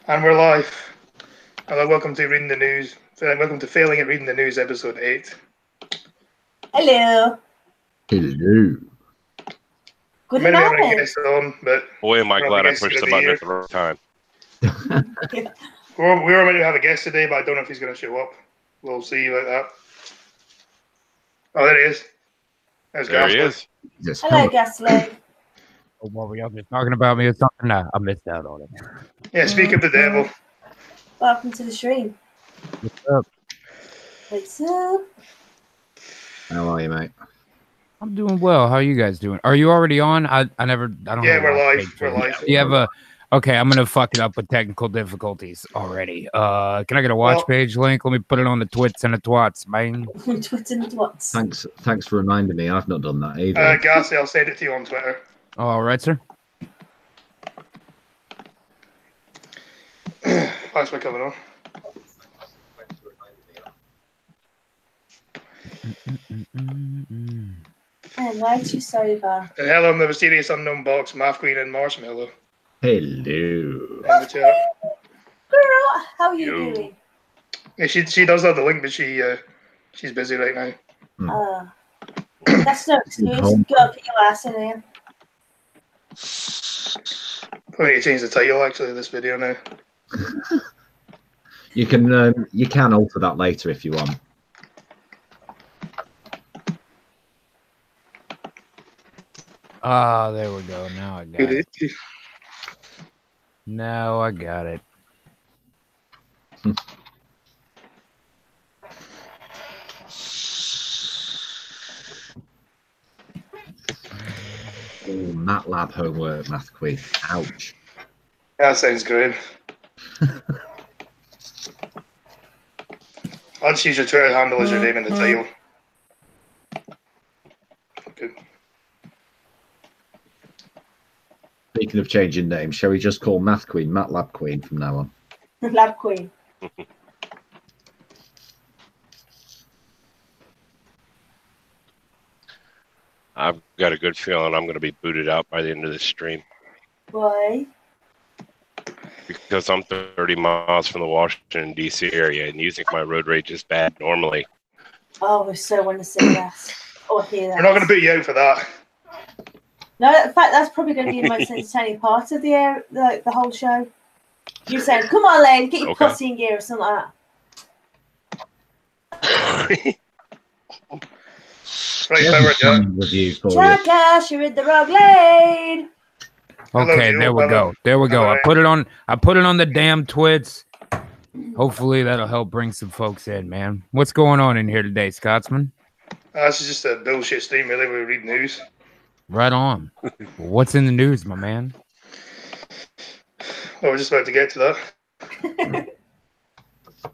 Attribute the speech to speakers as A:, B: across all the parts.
A: And we're live. Hello, welcome to Reading the News. Welcome to Failing at Reading the News, episode 8.
B: Hello.
C: Hello.
B: Good
A: Maybe I'm
B: night.
A: going to guest on, but
D: boy, am I glad I
A: guest
D: pushed
A: of
D: the
A: the
D: button
A: year.
D: at the right time.
A: We were meant to have a guest today, but I don't know if he's going to show up. We'll see about that. Oh, there he is. There's
D: There
A: Ghastly.
D: he is.
C: Yes,
B: Hello, Ghastly.
E: Oh, what were y'all just talking about me or something? Nah, I missed out on it.
A: Yeah, speak of the devil.
B: Welcome to the stream.
E: What's up?
B: What's up?
C: How are you, mate?
E: I'm doing well. How are you guys doing? Are you already on? I don't
A: Yeah,
E: have a
A: we're
E: watch
A: live.
E: page
A: We're
E: for
A: live.
E: it. Do you have a okay, I'm gonna fuck it up with technical difficulties already. Can I get a watch page link? Let me put it on the twits and the twats, man.
B: Twits and twats.
C: Thanks for reminding me. I've not done that either.
A: Ghastly, I'll send it to you on Twitter.
E: All right, sir.
A: Thanks for coming on.
B: And why are you sober?
A: And hello, the mysterious unknown box, Math Queen and Marshmallow.
C: Hello.
A: In the chat.
B: Girl, how are you
D: Yo.
B: doing?
A: Yeah, she does have the link, but she's busy right now.
B: That's no excuse. Go put your ass in here.
A: I need to change the title actually of this video now.
C: You can alter that later if you want.
E: Ah, there we go. Now I got it. Now I got it.
C: Oh, MATLAB homework, Math Queen. Ouch.
A: That sounds great. I'll just use your Twitter handle as your name in the title. Good.
C: Speaking of changing names, shall we just call Math Queen MATLAB Queen from now on?
B: Lab Queen.
D: I've got a good feeling I'm going to be booted out by the end of this stream
B: Why?
D: because I'm 30 miles from the Washington, D.C. area, and you think my road rage is bad normally.
B: Oh, we so want to see that. Or hear that.
A: We're not going to boot you out for that.
B: No, in fact, that's probably going to be the most entertaining part of the whole show. You saying, "Come on, lady, get your pussy in gear" or something like that.
A: Right, power Jack.
C: Review for you.
B: Jackass, you're in the wrong lane.
E: Okay, there we go. There we go. I put it on the damn twits. Hopefully that'll help bring some folks in, man. What's going on in here today, Scotsman?
A: This is just a bullshit stream, really. We read news.
E: Right on. What's in the news, my man?
A: Well, we're just about to get to that.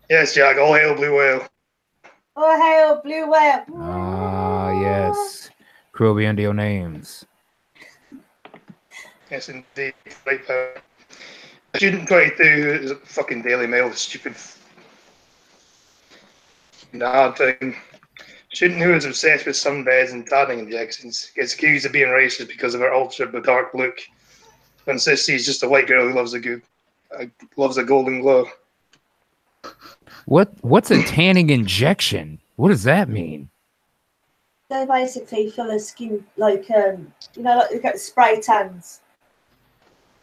A: Yes, Jack. All hail Blue Whale.
B: Oh, hail, blue whale.
E: Ah, yes. Crew behind your names.
A: Yes, indeed. Right, power. Student 22 is a fucking Daily Mail. Stupid. Hard thing. Student who is obsessed with sunbeds and tanning injections gets accused of being racist because of her ultra dark look. Insists she's just a white girl who loves a golden glow.
E: What's a tanning injection? What does that mean?
B: They basically fill her skin like like you get spray tans,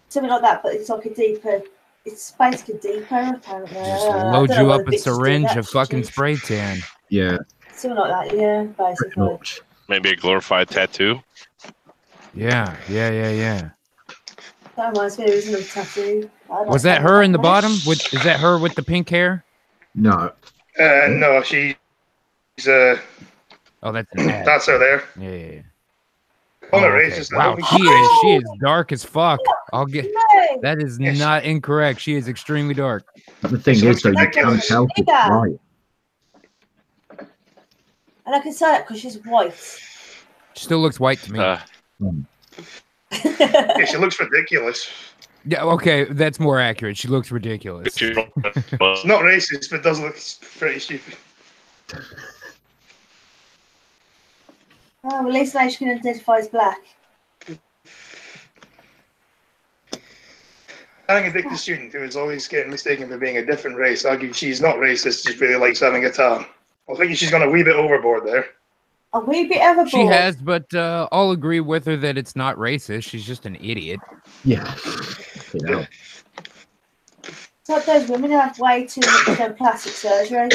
B: something like that. But it's like a deeper. It's basically deeper. Apparently,
E: Just load you up a syringe of fucking spray tan.
C: Yeah.
B: Something like that. Yeah, basically.
C: Much.
D: Maybe a glorified tattoo.
E: Yeah.
B: That reminds me of a tattoo.
E: Was that her in the bottom? Is that her with the pink hair?
C: No.
A: No, she's
E: Oh, that's an ad.
A: that's her there.
E: Yeah.
A: I'm not
E: okay.
A: racist. I
E: Wow,
A: don't think
E: she is dark as fuck. That is
A: Yes.
E: not incorrect. She is extremely dark.
C: But the thing is, though, you can't tell it's right.
B: And I can say that because she's white.
E: She still looks white to me.
A: Yeah, she looks ridiculous.
E: Yeah, okay, that's more accurate. She looks ridiculous.
A: It's not racist, but it does look pretty stupid.
B: Oh, at least now she can identify as black.
A: Having a dictator student who is always getting mistaken for being a different race argued she's not racist, just really likes having a tan. I think she's gone a wee bit overboard there.
B: A wee bit overboard.
E: She has, but I'll agree with her that it's not racist. She's just an idiot.
C: Yeah. You know.
B: It's like those women who have way too much plastic surgery.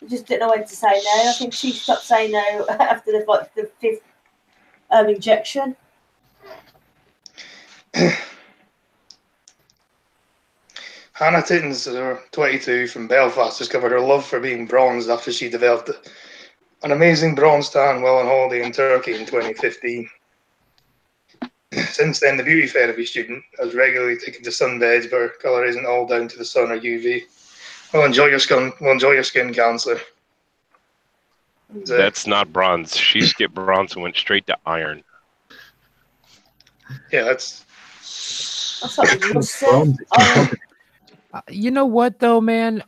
B: You just didn't know when to say no. I think she stopped saying no after the fifth injection.
A: Hannah Tittins, 22, from Belfast, discovered her love for being bronzed after she developed an amazing bronze tan while on holiday in Turkey in 2015. Since then, the beauty therapy student has regularly taken to sunbeds where colour isn't all down to the sun or UV. Well, enjoy your skin cancer.
D: That's not bronze. She skipped bronze and went straight to iron.
A: Yeah, that's
B: what you said.
E: You know what, though, man?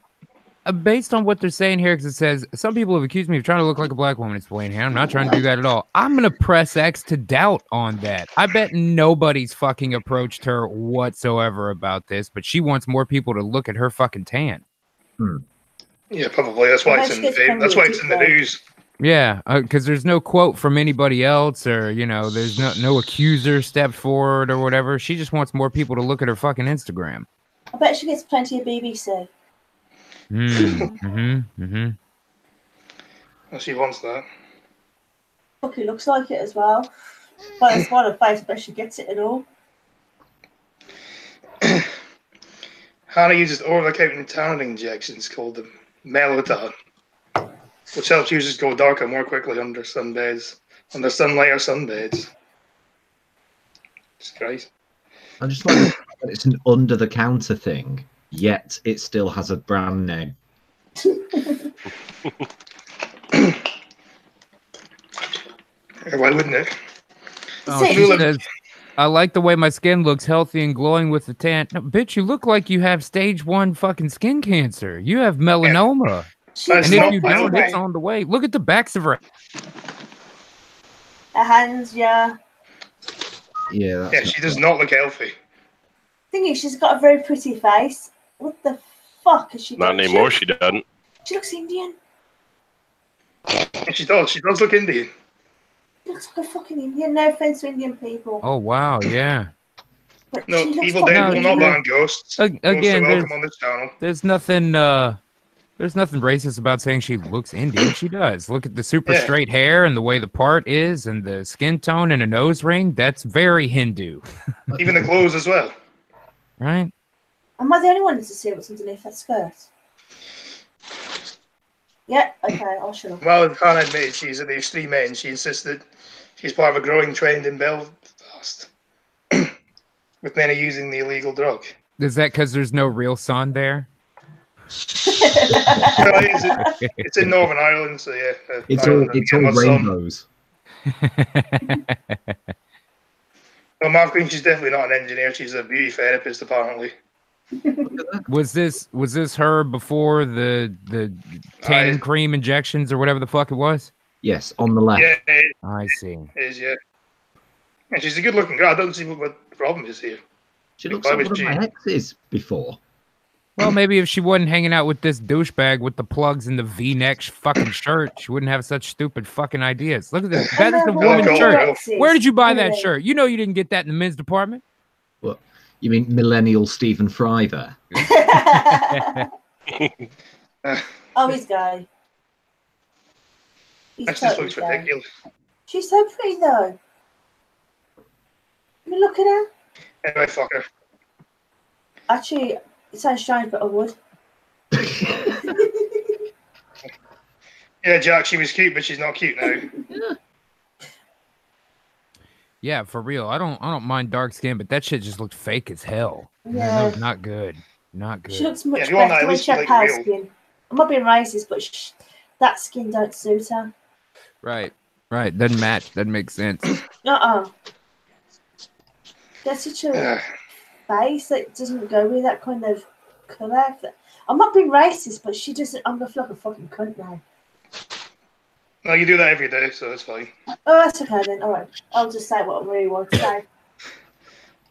E: Based on what they're saying here, because it says, some people have accused me of trying to look like a black woman. It's Wayne here. I'm not trying to do that at all. I'm going to press X to doubt on that. I bet nobody's fucking approached her whatsoever about this, but she wants more people to look at her fucking tan.
A: Yeah, probably. That's why it's in the news.
E: Yeah, because there's no quote from anybody else, or, you know, there's no accuser stepped forward or whatever. She just wants more people to look at her fucking Instagram.
B: I bet she gets plenty of BBC.
A: Well, she wants that.
B: Fucking looks like it as well. But it's one of face, but she gets it at all.
A: Hannah uses over-the-counter tanning injections called the Melotan, which helps users go darker more quickly under sunlight or sunbeds. It's great.
C: I just like the fact that it's an under-the-counter thing, yet it still has a brand name.
A: Why wouldn't it?
E: She says, I like the way my skin looks healthy and glowing with the tan. No, bitch, you look like you have stage 1 fucking skin cancer. You have melanoma.
A: Yeah.
E: And if you don't, it's on the way. Look at the backs of her.
B: Her hands, yeah.
C: Yeah,
A: she does not look healthy.
B: Thing is, she's got a very pretty face. What the fuck has she
D: Not
B: got?
D: anymore, she doesn't.
B: She looks Indian.
A: She does. She does look Indian.
B: She looks like a fucking Indian. No offense to Indian people.
E: Oh, wow, yeah.
B: But
A: No,
B: she looks
A: Evil Dead will not ban ghosts.
E: Again,
A: welcome on this channel.
E: There's nothing racist about saying she looks Indian. She does. Look at the super straight hair and the way the part is and the skin tone and a nose ring. That's very Hindu.
A: Even the clothes as well.
E: Right?
B: Am I the only one to see what's underneath that skirt? Yeah, okay, I'll shut up.
A: Well, Hannah admitted she's at the extreme end. She insisted she's part of a growing trend in Belfast with many using the illegal drug.
E: Is that because there's no real sun there?
A: It's in Northern Ireland, so yeah.
C: It's all rainbows.
A: Well, Mark Green, she's definitely not an engineer. She's a beauty therapist, apparently.
E: Was this her before the tanning cream injections or whatever the fuck it was?
C: Yes, on the left.
A: Yeah,
E: I see.
A: It is, yeah. And she's a good-looking girl. I don't see what the problem is here.
C: She looks like one of my exes before.
E: Well, maybe if she wasn't hanging out with this douchebag with the plugs and the V-neck fucking shirt, she wouldn't have such stupid fucking ideas. Look at this. That is a woman's shirt. Where did you buy that shirt? You know you didn't get that in the men's department.
C: What? You mean millennial Stephen Fry there?
B: Oh, he's gay.
A: That just looks ridiculous.
B: She's so pretty, though. I mean, look at her.
A: Anyway, fuck her.
B: Actually, it sounds strange, but I would.
A: Yeah, Jack, she was cute, but she's not cute now.
E: Yeah, for real. I don't mind dark skin, but that shit just looked fake as hell.
B: Yeah.
E: No, not good. Not good.
B: She looks much better when she had pale skin. I'm not being racist, but that skin don't suit her.
E: Right. Doesn't match. Doesn't make sense.
B: There's such a face that doesn't go with that kind of colour. I'm not being racist, but she doesn't. I'm gonna feel like a fucking cunt now.
A: No, you do that every day, so it's fine.
B: Oh, that's okay then. All right, I'll just say what I really want to say.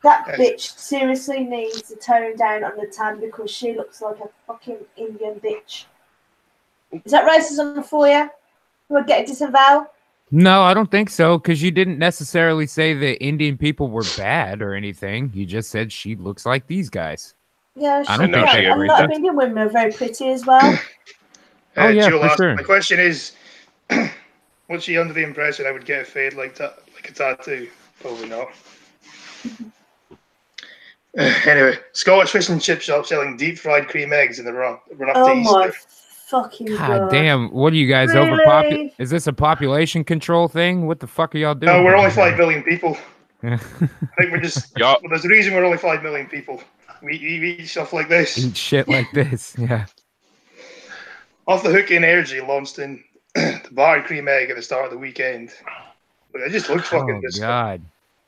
B: That bitch seriously needs to tone down on the tan because she looks like a fucking Indian bitch. Is that racism for you? We'll get disavow.
E: No, I don't think so, because you didn't necessarily say the Indian people were bad or anything. You just said she looks like these guys.
B: Yeah,
E: I don't think
D: she
B: a lot of Indian women are very pretty as well.
E: Oh, yeah,
A: Joe,
E: for sure.
A: my question is, was she under the impression I would get a fade like a tattoo? Probably not. Anyway, Scottish fish and chip shop selling deep fried cream eggs in the run up to
B: my
A: Easter.
B: fucking
E: God damn, what are you guys
B: Really?
E: overpopulated? Is this a population control thing? What the fuck are y'all doing?
A: No, we're only 5 billion people.
E: Yeah.
A: I think we're just.
D: Y'all-
A: Well, there's a reason we're only 5 million people. We eat stuff like this.
E: Eat shit like this. Yeah.
A: Off the Hook Energy launched in the battered cream egg at the start of the weekend. It just looks fucking
E: Oh,
A: good.
E: God.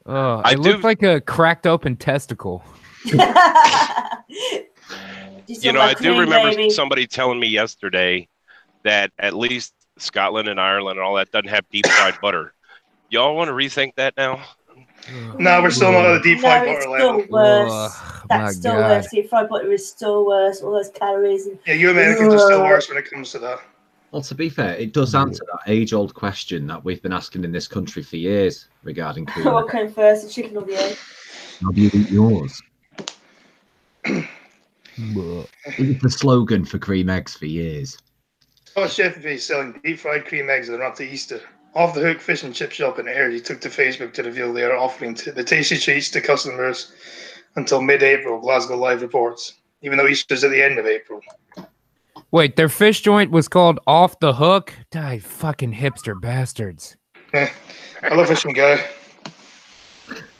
E: Oh,
D: I
E: it looked like a cracked open testicle.
D: You know, I do remember somebody telling me yesterday that at least Scotland and Ireland and all that doesn't have deep fried butter. Y'all want to rethink that now?
A: No, we're still not at the deep fried butter
B: it's
A: level.
B: still worse.
E: Oh, my
B: That's still
E: God.
B: worse. Deep fried butter is still worse. All those calories. And...
A: Yeah, you Americans are still worse when it comes to that.
C: Well, to be fair, it does answer that age-old question that we've been asking in this country for years regarding cream.
B: What came first, the chicken or the egg?
C: How do you eat yours? It's the slogan for cream eggs for years.
A: Scottish chef is selling deep fried cream eggs that are up to Easter. Off the Hook fish and chip shop in Ayr took to Facebook to reveal they are offering the tasty treats to customers until mid-April, Glasgow Live reports, even though Easter's at the end of April.
E: Wait, their fish joint was called Off the Hook? Die fucking hipster bastards.
A: I love fishing guy.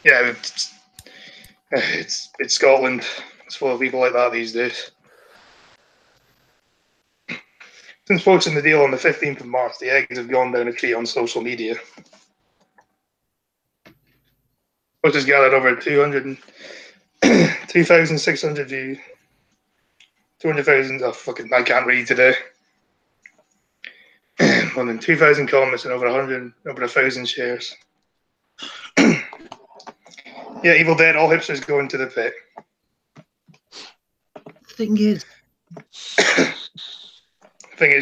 A: Yeah, it's Scotland. It's full of people like that these days. Since posting the deal on the 15th of March, the eggs have gone down a tree on social media, which has gathered over 2,600 views. 200,000. Oh, fucking! I can't read today. More than 2,000 comments and over 1,000 shares. Yeah, Evil Dead. All hipsters go into the pit.
C: Thing is,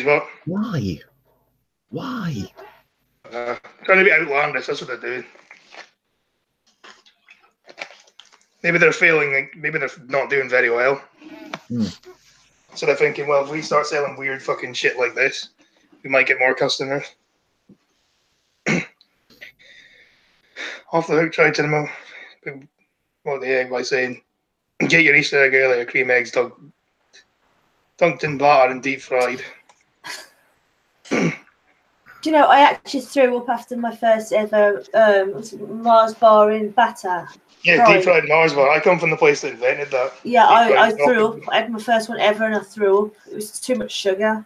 A: What?
C: why? Why?
A: Trying to be outlandish. That's what they're doing. Maybe they're failing. Maybe they're not doing very well. So they're thinking, well, if we start selling weird fucking shit like this, we might get more customers. Off the Hook tried to promote the egg by saying, get your Easter egg earlier, cream eggs dunked in batter and deep fried.
B: Do you know, I actually threw up after my first ever Mars bar in batter.
A: Yeah, deep fried Mars bar. I come from the place that invented that.
B: Yeah, I threw up. I had my first one ever and I threw up. It was too much sugar.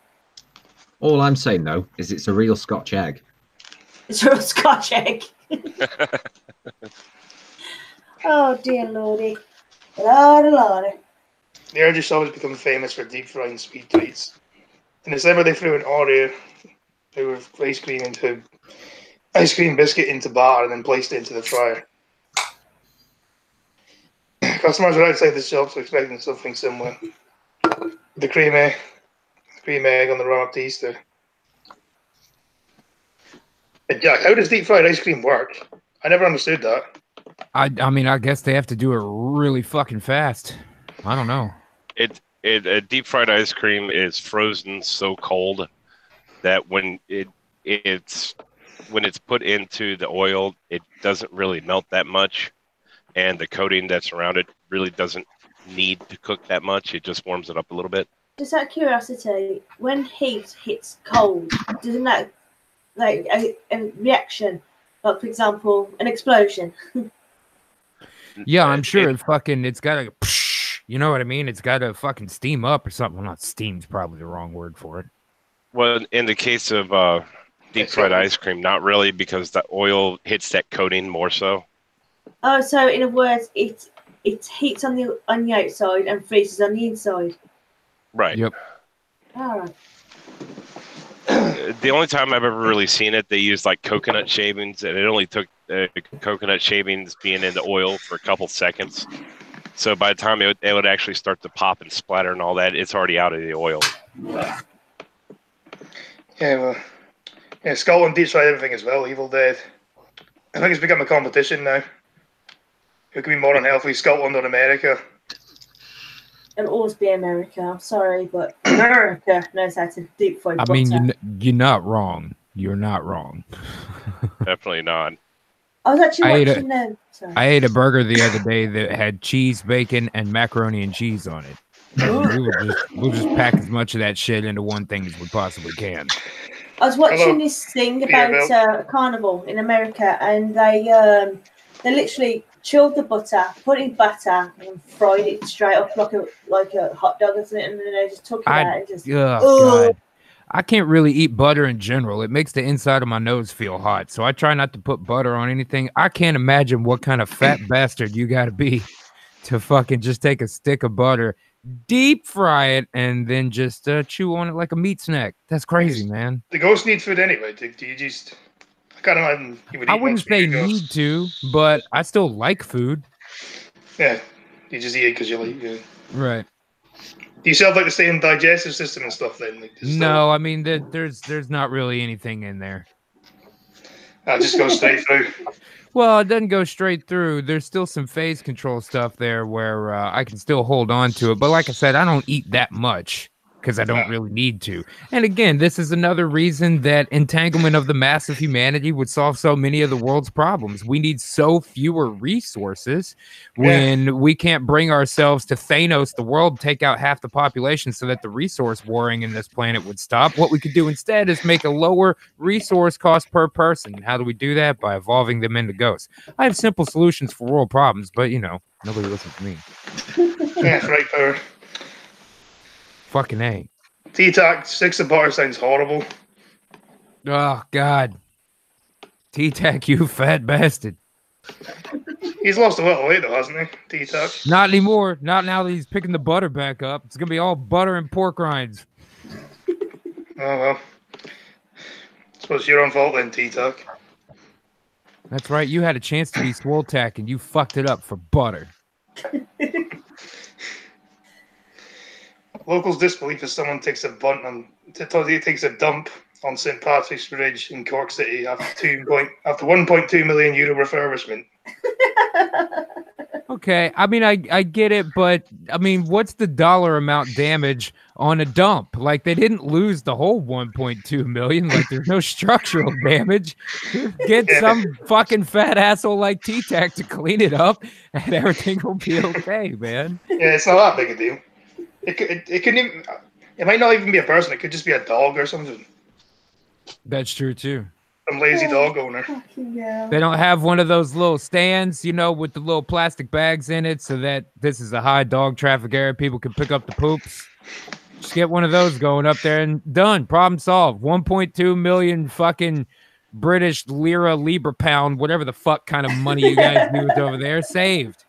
C: All I'm saying, though, is it's a real Scotch egg.
B: It's a real Scotch egg. Oh, dear lordy. Lordy.
A: The Energy Shop has become famous for deep frying sweet treats. In December, they threw an Oreo ice cream biscuit into batter and then placed it into the fryer. Customers were outside the shops expecting something similar. The cream egg on the run up to Easter. Hey, Jack, how does deep fried ice cream work? I never understood that.
E: I mean, I guess they have to do it really fucking fast. I don't know.
D: Deep fried ice cream is frozen so cold that when it's put into the oil, it doesn't really melt that much, and the coating that's around it really doesn't need to cook that much. It just warms it up a little bit.
B: Just out of curiosity, when heat hits cold, doesn't that like a reaction, like for example, an explosion?
E: Yeah, I'm sure it's got to, you know what I mean? It's got to fucking steam up or something. Well, not steam's probably the wrong word for it.
D: Well, in the case of deep fried ice cream, not really, because the oil hits that coating more so.
B: Oh, so in other words, it heats on the outside and freezes on the inside.
D: Right.
E: Yep.
B: All right.
D: The only time I've ever really seen it, they used like coconut shavings, and it only took coconut shavings being in the oil for a couple seconds. So by the time it would actually start to pop and splatter and all that, it's already out of the oil.
A: Yeah, well, yeah, Scotland deep fried everything as well. Evil Dead. I think it's become a competition now. Who can be more unhealthy, Scotland or America?
B: It'll always be America. I'm sorry, but America knows how to deep fry butter.
E: I mean, you're not wrong. You're not wrong.
D: Definitely not.
B: I was actually
E: I ate
B: watching them.
E: I ate a burger the other day that had cheese, bacon, and macaroni and cheese on it. We'll just pack as much of that shit into one thing as we possibly can.
B: I was watching this thing about a carnival in America, and they literally chilled the butter, put in batter, and fried it straight up like a hot dog or something, and then they just took it out and just.
E: God. I can't really eat butter in general. It makes the inside of my nose feel hot, so I try not to put butter on anything. I can't imagine what kind of fat bastard you got to be to fucking just take a stick of butter, deep fry it, and then just chew on it like a meat snack. That's crazy, man.
A: The ghosts need food anyway. Do you just? I can't imagine you would eat.
E: I wouldn't say need to, but I still like food.
A: Yeah, you just eat it because you like it.
E: Right.
A: Do you still have like the same digestive system and stuff then? Like,
E: no, I mean there's not really anything in there.
A: That just goes straight through.
E: Well, it doesn't go straight through. There's still some phase control stuff there where I can still hold on to it. But like I said, I don't eat that much because I don't really need to. And again, this is another reason that entanglement of the mass of humanity would solve so many of the world's problems. We need so fewer resources when we can't bring ourselves to Thanos the world, take out half the population so that the resource warring in this planet would stop. What we could do instead is make a lower resource cost per person. And how do we do that? By evolving them into ghosts. I have simple solutions for world problems, but nobody listens to me.
A: Yeah, right power.
E: Fucking A.
A: T-Tac, 6 of butter sounds horrible.
E: Oh, God. T-Tac, you fat bastard.
A: He's lost a lot of weight, though, hasn't he? T-Tac.
E: Not anymore. Not now that he's picking the butter back up. It's going to be all butter and pork rinds.
A: Oh, well. I suppose it's your own fault then, T-Tac.
E: That's right. You had a chance to be Swole-Tac, and you fucked it up for butter.
A: Locals' disbelief as someone takes a dump on St. Patrick's Bridge in Cork City after 1.2 million euro refurbishment.
E: Okay, I mean, I get it, but I mean, what's the dollar amount damage on a dump? Like, they didn't lose the whole 1.2 million. Like, there's no structural damage. Get some fucking fat asshole like T-Tac to clean it up, and everything will be okay, man.
A: Yeah, it's not that big a deal. It might not even be a person. It could just be a dog or something.
E: That's true too.
A: Some lazy dog owner.
E: They don't have one of those little stands, with the little plastic bags in it, so that this is a high dog traffic area. People can pick up the poops. Just get one of those going up there and done. Problem solved. 1.2 million fucking British Libra pound, whatever the fuck kind of money you guys use over there, saved.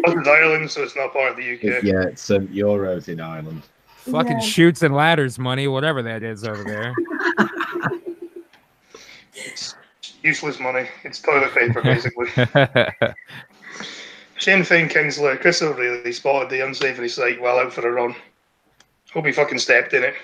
A: It's Ireland, so it's not part of the UK.
C: Yeah, it's euros in Ireland.
E: Fucking shoots and ladders money, whatever that is over there.
A: It's useless money. It's toilet paper, basically. Sinn Féin councillor Chris O'Reilly spotted the unsavoury sight while out for a run. Hope he fucking stepped in it.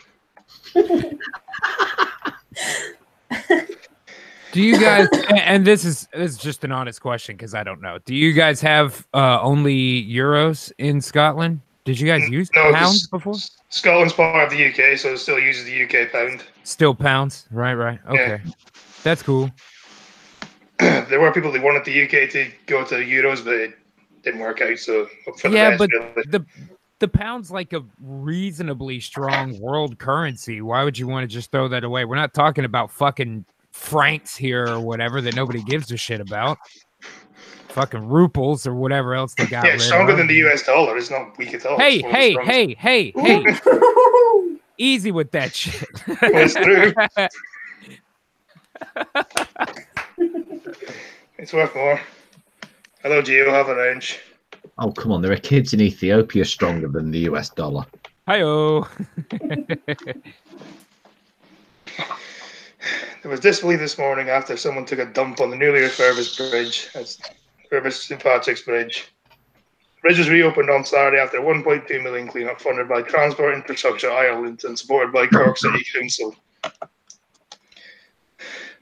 E: Do you guys, and this is just an honest question because I don't know. Do you guys have only euros in Scotland? Did you guys use pounds before?
A: Scotland's part of the UK, so it still uses the UK pound.
E: Still pounds, right? Okay, that's cool.
A: There were people that wanted the UK to go to euros, but it didn't work out. So for the best,
E: but
A: really.
E: the pound's like a reasonably strong world currency. Why would you want to just throw that away? We're not talking about fucking francs here or whatever that nobody gives a shit about. Fucking ruples or whatever else they got.
A: Yeah, it's stronger than the US dollar. It's not weak at all.
E: Hey. Easy with that shit.
A: Well, it's true. It's worth more. Hello, Gio. Have a range.
C: Oh, come on. There are kids in Ethiopia stronger than the US dollar.
E: Hi-oh.
A: There was disbelief this morning after someone took a dump on the newly refurbished bridge. That's refurbished St. Patrick's Bridge. The bridge was reopened on Saturday after 1.2 million cleanup funded by Transport Infrastructure Ireland and supported by Cork City Council.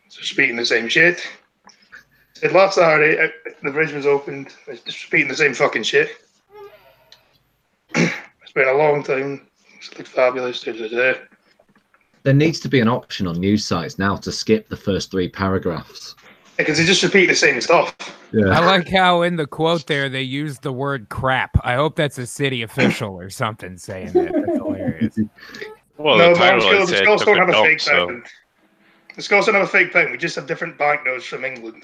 A: So repeating the same shit. Said last Saturday the bridge was opened. It's just repeating the same fucking shit. It's been a long time. It looks fabulous.
C: There needs to be an option on news sites now to skip the first 3 paragraphs.
A: Because they just repeat the same stuff.
C: Yeah.
E: I like how in the quote there they used the word crap. I hope that's a city official or something saying that. That's hilarious.
D: Well,
A: No,
D: the
A: but
D: title
A: the
D: said
A: Scots
D: took
A: don't
D: a
A: have a
D: dump,
A: fake
D: so
A: pound. The Scots don't have a fake pound. We just have different banknotes from England.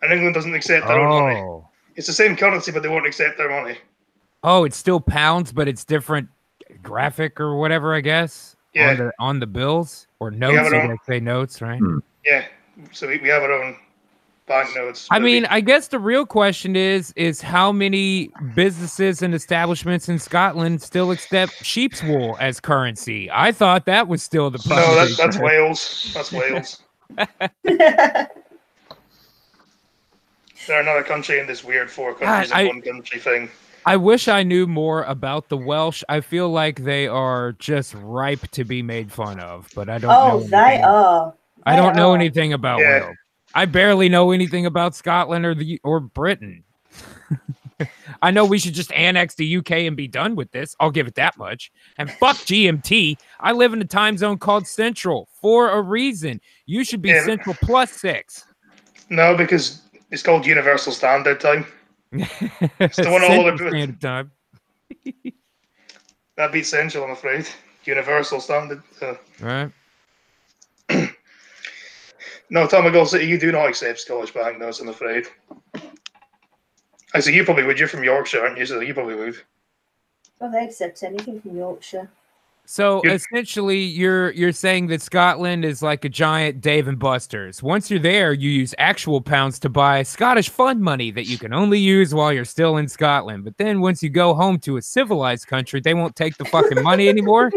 A: And England doesn't accept their own money.
E: Oh.
A: It's the same currency, but they won't accept their money.
E: Oh, it's still pounds, but it's different graphic or whatever, I guess.
A: Yeah.
E: On the bills or
A: have
E: notes.
A: it
E: You
A: on-
E: guys say notes, right?
A: Yeah. So we have our own banknotes.
E: I mean, I guess the real question is how many businesses and establishments in Scotland still accept sheep's wool as currency? I thought that was still the primary.
A: No, that's Wales. That's Wales. They're another country in this weird 4 countries in one country thing.
E: I wish I knew more about the Welsh. I feel like they are just ripe to be made fun of, but I don't know.
B: Oh, they are.
E: I don't know anything about
A: Yeah.
E: Wales. I barely know anything about Scotland or Britain. I know we should just annex the UK and be done with this. I'll give it that much. And fuck GMT. I live in a time zone called Central for a reason. You should be Central +6.
A: No, because it's called Universal Standard Time.
E: It's
A: the one all over-
E: Standard Time.
A: That beats Central, I'm afraid. Universal Standard.
E: Right.
A: No, Tomagal City, you do not accept Scottish banknotes, I'm afraid. I say you probably would. You're from Yorkshire, aren't you? So you probably would.
B: Well, they accept anything from Yorkshire.
E: So essentially, you're saying that Scotland is like a giant Dave and Buster's. Once you're there, you use actual pounds to buy Scottish fund money that you can only use while you're still in Scotland. But then once you go home to a civilized country, they won't take the fucking money anymore.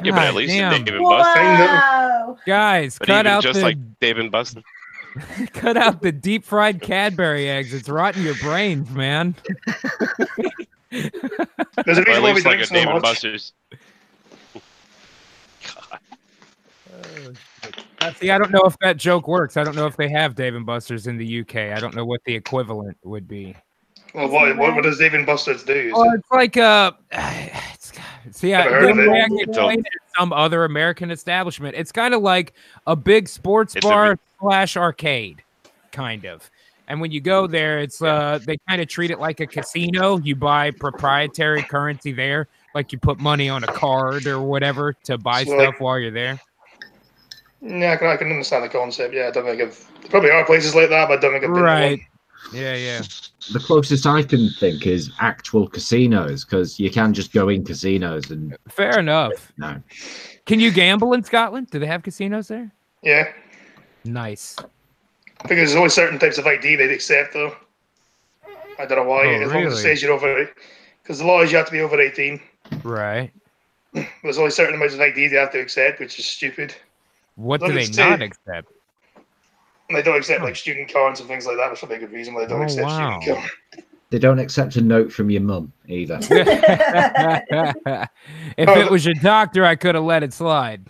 D: Yeah, but at least
E: damn.
D: Dave and Buster.
B: Wow.
E: Guys,
D: But
E: cut
D: even
E: out
D: just
E: the
D: like Dave and Buster.
E: cut out the deep fried Cadbury eggs. It's rotting your brains, man.
A: There's a
D: Or at
A: reason why we
D: least like
A: drink
D: a
A: so
D: Dave and
A: much.
D: Buster's.
E: See, I don't know if that joke works. I don't know if they have Dave and Buster's in the UK. I don't know what the equivalent would be.
A: Well, what does Dave and Buster's do?
E: Well, it's like see,
A: Never heard
E: the
A: of
E: only
A: it.
E: way I can explain it is some other American establishment. It's kind of like a big sports
D: It's a
E: bar / arcade, kind of. And when you go there, it's they kind of treat it like a casino. You buy proprietary currency there, like you put money on a card or whatever to buy
A: So,
E: stuff while you're there.
A: Yeah, I can understand the concept. Yeah, I don't think there probably are places like that, but I don't think I've been to
E: Right.
A: one.
E: Yeah.
C: The closest I can think is actual casinos, because you can just go in casinos and
E: Fair enough.
C: no.
E: Can you gamble in Scotland? Do they have casinos there?
A: Yeah,
E: Nice.
A: I think there's only certain types of ID they'd accept, though. I don't know why.
E: Oh,
A: as long as it
E: really?
A: says you're over, because the law is you have to be over 18.
E: Right.
A: There's only certain amounts of ID they have to accept, which is stupid.
E: What do
A: Look,
E: they
A: it's
E: not
A: two.
E: accept?
A: And they don't accept like student cards and things like that. That's probably a good reason why they don't
E: Oh,
A: accept
E: wow.
A: student cards.
C: They don't accept a note from your mum either.
E: If it was your doctor, I could have let it slide.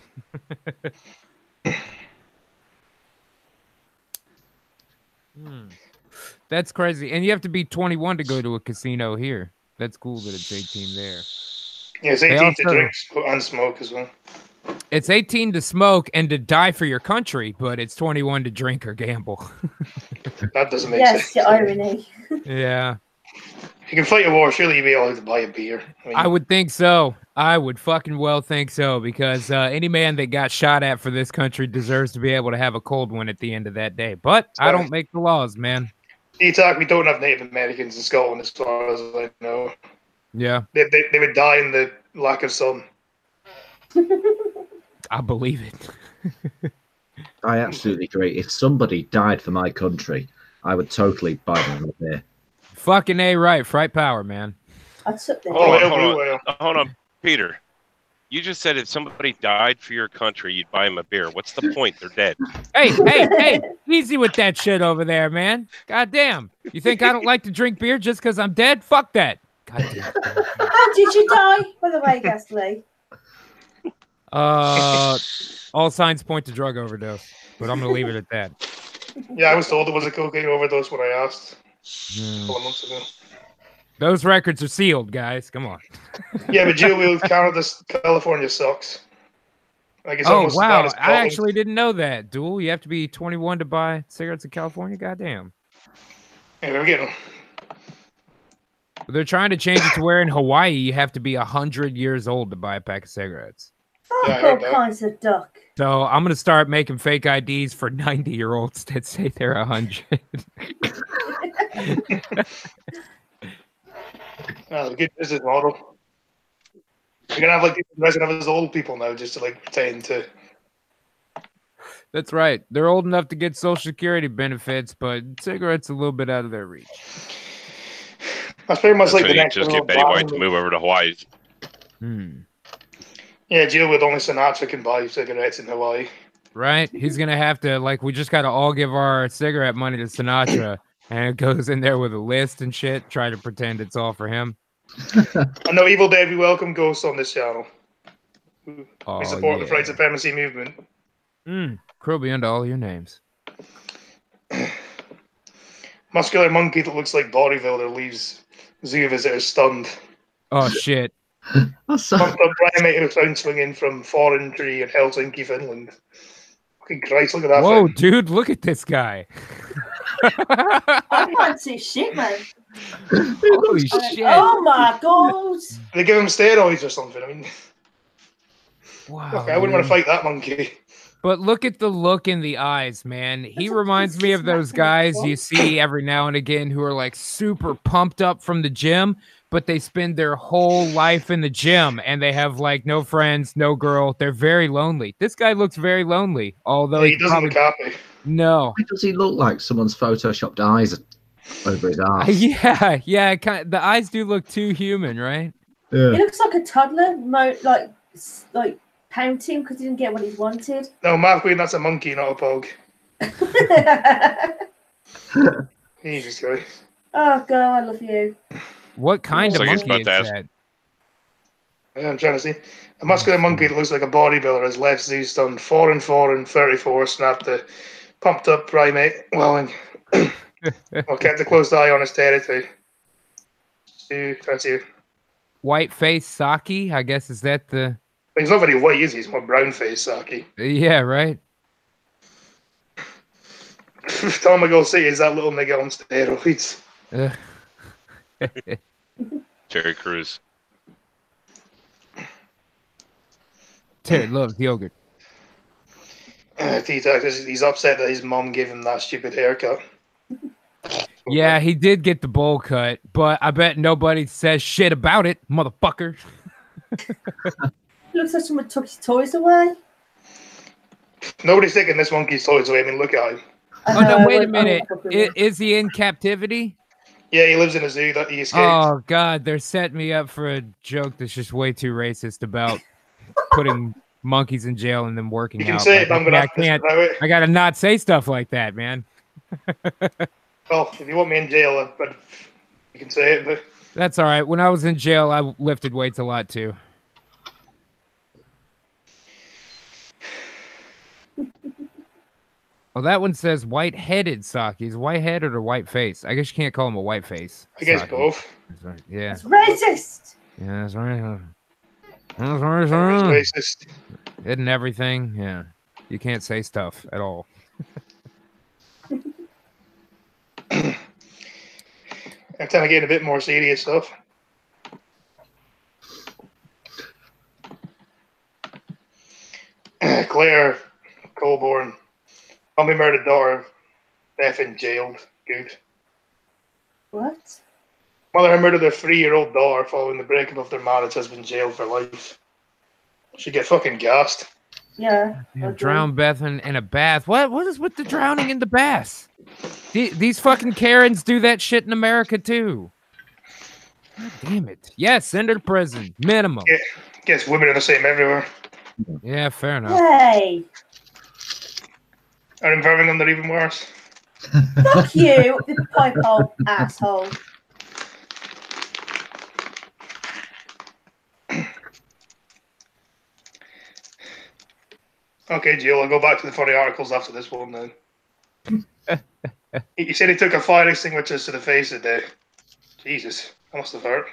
E: That's crazy. And you have to be 21 to go to a casino here. That's cool that it's 18 there.
A: Yeah, it's
E: They
A: 18 to
E: also-
A: drink and smoke as well.
E: It's 18 to smoke and to die for your country, but it's 21 to drink or gamble.
A: That doesn't make
B: Yes,
A: sense.
B: your irony.
E: Yeah,
A: If you can fight a war, surely you'd be allowed to buy a beer.
E: I would think so. I would fucking well think so, because any man that got shot at for this country deserves to be able to have a cold one at the end of that day. But I don't make the laws, man.
A: ETAC, we don't have Native Americans in Scotland as far as I know.
E: Yeah,
A: They would die in the lack of sun.
E: I believe it.
C: I absolutely agree. If somebody died for my country, I would totally buy them a beer.
E: Fucking A right. Fright power, man.
B: I took the
A: Oh,
D: Hold
A: well,
D: on,
A: well.
D: Hold on, Peter. You just said if somebody died for your country, you'd buy them a beer. What's the point? They're dead.
E: Hey, easy with that shit over there, man. God damn. You think I don't like to drink beer just because I'm dead? Fuck that. God damn.
B: How did you die, by the way, Ghastly?
E: All signs point to drug overdose, but I'm gonna leave it at that.
A: Yeah, I was told it was a cocaine overdose when I asked a couple of months ago.
E: Those records are sealed, guys. Come on.
A: Yeah, but Jill, California sucks. Like it's
E: Oh
A: almost as bad
E: wow,
A: as
E: I
A: Scotland.
E: actually didn't know that. Duel, you have to be 21 to buy cigarettes in California. Goddamn.
A: Yeah, we're getting.
E: They're trying to change it to where in Hawaii you have to be 100 years old to buy a pack of cigarettes.
A: Yeah, I
B: Oh,
A: heard
B: all
A: that.
B: kinds of duck.
E: So I'm gonna start making fake IDs for 90-year-olds that say they're 100.
A: A good business model. We're gonna have like people dressing up as old people now, just to like pretend to.
E: That's right. They're old enough to get Social Security benefits, but cigarettes a little bit out of their reach.
A: That's pretty much
D: That's
A: like
D: when
A: the
D: you
A: next
D: just
A: little
D: get Betty White
A: band.
D: to move over to Hawaii.
A: Yeah, Jill with only Sinatra can buy cigarettes in Hawaii.
E: Right? He's gonna have to we just gotta all give our cigarette money to Sinatra, and it goes in there with a list and shit. Try to pretend it's all for him.
A: I know Evil Dead. We welcome ghosts on this channel. We
E: Oh,
A: support the
E: yeah.
A: white supremacy movement.
E: Krill beyond all your names.
A: Muscular monkey that looks like bodybuilder leaves zoo visitors stunned.
E: Oh shit.
C: That's so...
A: Pumped up primate who was found swinging from foreign tree in Helsinki, Finland. Fucking Christ, look at that
E: Whoa,
A: thing.
E: dude, look at this guy.
B: I can't see shit, man.
E: Holy shit.
B: Oh my god.
A: They give him steroids or something. I mean,
E: Wow.
A: okay, I wouldn't want
E: dude.
A: to fight that monkey.
E: But look at the look in the eyes, man. He reminds me of those guys you see every now and again who are like super pumped up from the gym, but they spend their whole life in the gym and they have like no friends, no girl. They're very lonely. This guy looks very lonely, although
A: Yeah, he doesn't look happy.
E: No.
C: Why does he look like someone's photoshopped eyes over his arse?
E: Yeah. The eyes do look too human, right?
C: Yeah.
B: He looks like a toddler, like pouting because he didn't get what he wanted.
A: No, Mark Queen, that's a monkey, not a pug. Jesus Christ.
B: Oh god, I love you.
E: What kind of
D: So I guess
E: monkey is
D: about
E: that?
A: Yeah, I'm trying to see. A muscular monkey that looks like a bodybuilder has left zoo stunned 4 and 4 and 34, snapped the pumped up primate. Well, kept a close eye on his territory. That's you.
E: White face Saki, I guess, is that the...
A: He's not very white, is he? He's more brown face, Saki.
E: Yeah, right?
A: Tom McGill say is that little nigga on steroids.
D: Terry Crews.
E: Terry loves yogurt.
A: T-Tax, he's upset that his mom gave him that stupid haircut.
E: Yeah, he did get the bowl cut, but I bet nobody says shit about it, motherfucker.
B: Looks like someone took his toys away.
A: Nobody's taking this monkey's toys away. I mean, look at him.
E: Oh, no, wait a minute. Is he in captivity?
A: Yeah, he lives in a zoo that he escaped.
E: Oh, God, they're setting me up for a joke that's just way too racist about putting monkeys in jail and then working
A: You can
E: out.
A: say it, but I'm going to have to disavow it.
E: I got to not say stuff like that, man.
A: Well, if you want me in jail, but you can say it, but...
E: That's all right. When I was in jail, I lifted weights a lot, too. Well, that one says white-headed Saki. Is white-headed or white face? I guess you can't call him a white face.
A: I guess
E: Saki.
A: both.
E: That's right. Yeah.
B: It's racist.
E: Yeah, that's right. That's
A: It's
E: right.
A: racist.
E: Hidden everything. Yeah. You can't say stuff at all.
A: I'm trying to get a bit more serious stuff. Claire Colborne, mommy murdered daughter, effing jailed. Good.
B: What?
A: Mother who murdered their 3-year-old daughter following the breakup of their marriage has been jailed for life. She get fucking gassed.
B: Yeah.
E: Yeah, drown Beth in a bath. What is with the drowning in the bath? These fucking Karens do that shit in America too. God damn it. Yes, send her to prison. Minimum.
A: Guess women are the same everywhere.
E: Yeah, fair enough.
B: Hey,
A: Are in Birmingham they're even worse?
B: fuck you, the pipe hole asshole.
A: Okay, Jill, I'll go back to the funny articles after this one then. You said he took a fire extinguisher to the face today. Jesus, that must have hurt.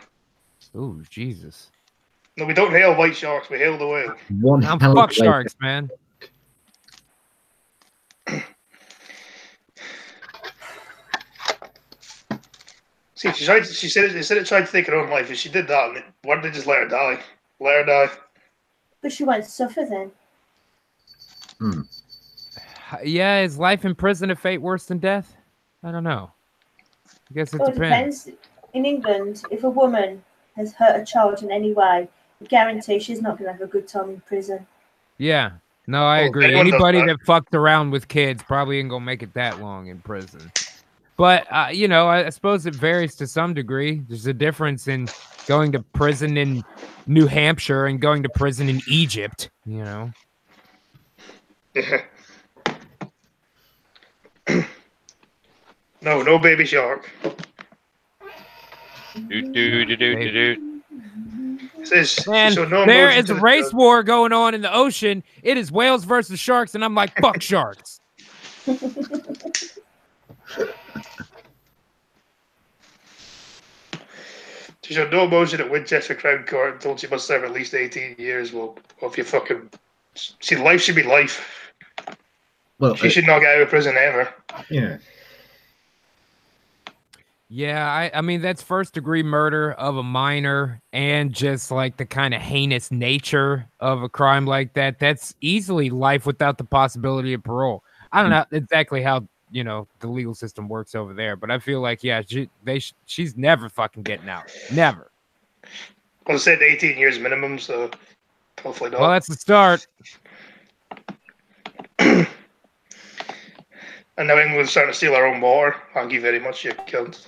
E: Ooh, Jesus.
A: No, we don't hail white sharks, we hail the whale.
C: One
E: I'm
C: hell of
E: fuck
C: a way
E: sharks, man.
A: See, she said it tried to take her own life. If she did that, why did they just let her die? Let her die.
B: But she won't suffer then.
E: Yeah, is life in prison a fate worse than death? I don't know. I guess it
B: Well, it
E: depends.
B: depends. In England, if a woman has hurt a child in any way, I guarantee she's not going to have a good time in prison.
E: Yeah. No, I
A: Well,
E: agree.
A: anyone does
E: Anybody
A: that.
E: that fucked around with kids probably ain't gonna make it that long in prison. But you know, I suppose it varies to some degree. There's a difference in going to prison in New Hampshire and going to prison in Egypt. You know.
A: No baby shark.
D: Do.
A: It says
E: Man,
A: she showed no
E: there
A: emotion
E: is
A: to
E: a
A: the
E: race
A: judge.
E: war going on in the ocean. It is whales versus sharks, and I'm like, fuck sharks.
A: She showed no emotion at Winchester Crown Court and told she must serve at least 18 years. Well, if you fucking... See, life should be life.
C: Well,
A: She should not get out of prison ever.
C: yeah.
E: Yeah, I mean, that's first degree murder of a minor and just like the kind of heinous nature of a crime like that. That's easily life without the possibility of parole. I don't know exactly how, you know, the legal system works over there, but I feel like, yeah, she's never fucking getting out. Never.
A: Well, it said 18 years minimum, so hopefully not.
E: Well, that's the start.
A: And now England's starting to steal our own water. Thank you very much, you cunt.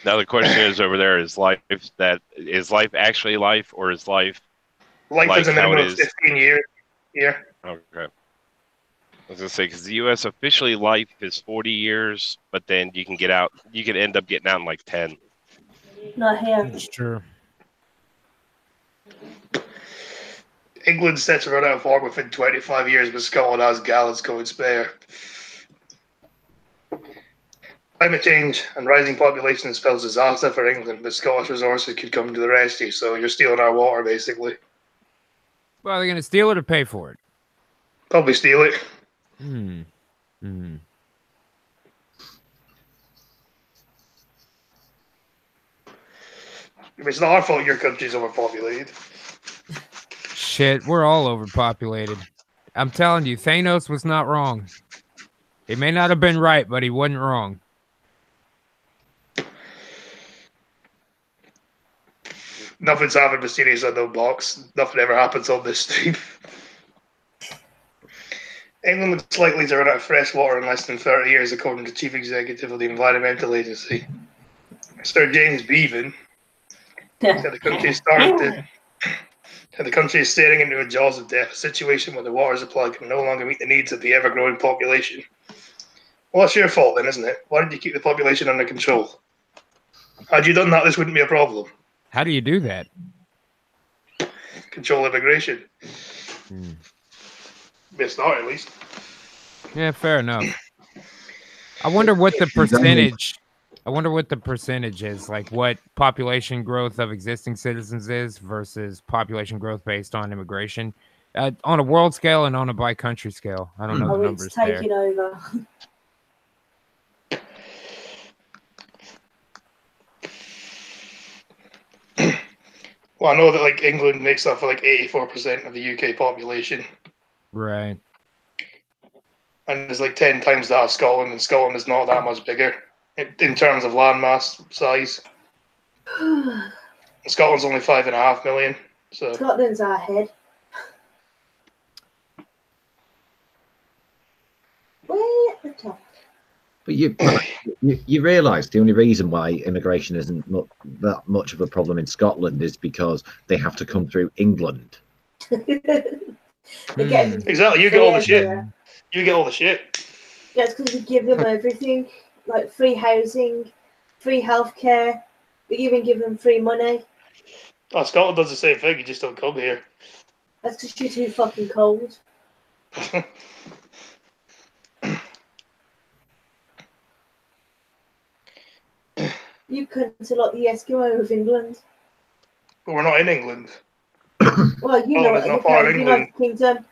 D: Now the question is over there: is life actually life, or is life
A: Life
D: like
A: is a
D: how
A: minimum
D: it
A: of
D: is?
A: 15 years. Yeah.
D: Okay. I was gonna say because the U.S. officially life is 40 years, but then you can get out. You can end up getting out in like 10.
B: Not here.
E: That's true.
A: England sets to run out of water within 25 years, but Scotland has gallons going spare. Climate change and rising population spells disaster for England, but Scottish resources could come to the rescue, so you're stealing our water, basically.
E: Well, they're going to steal it or pay for it?
A: Probably steal it. It's not our fault your country's overpopulated.
E: Shit, we're all overpopulated. I'm telling you, Thanos was not wrong. He may not have been right, but he wasn't wrong.
A: Nothing's happened mysterious on no box. Nothing ever happens on this stream. England looks likely to run out of fresh water in less than 30 years, according to Chief Executive of the Environmental Agency, Sir James Bevan. Said the country is staring into a jaws of death, a situation where the water supply can no longer meet the needs of the ever-growing population. Well, that's your fault then, isn't it? Why did you keep the population under control? Had you done that, this wouldn't be a problem.
E: How do you do that?
A: Control immigration. Be a start, at least.
E: Yeah, fair enough. I wonder what the percentage. I wonder what the percentage is, like what population growth of existing citizens is versus population growth based on immigration, on a world scale and on a by country scale. I don't know the numbers
B: It's taking over.
A: Well, I know that like England makes up for like 84% of the UK population.
E: Right.
A: And there's like 10 times that of Scotland, and Scotland is not that much bigger in terms of landmass size. Scotland's only 5.5 million. So
B: Scotland's our head. Way at the top.
C: But you realise the only reason why immigration isn't that much of a problem in Scotland is because they have to come through England.
A: Exactly. You get all the shit. You get all the shit.
B: Yeah, it's because we give them everything, like free housing, free healthcare. We even give them free money.
A: Oh, Scotland does the same thing. You just don't come here.
B: That's because you're too fucking cold. You couldn't a lot the Eskimo of England.
A: But we're not in England.
B: Well, you know,
A: it's not part of England.
B: United Kingdom.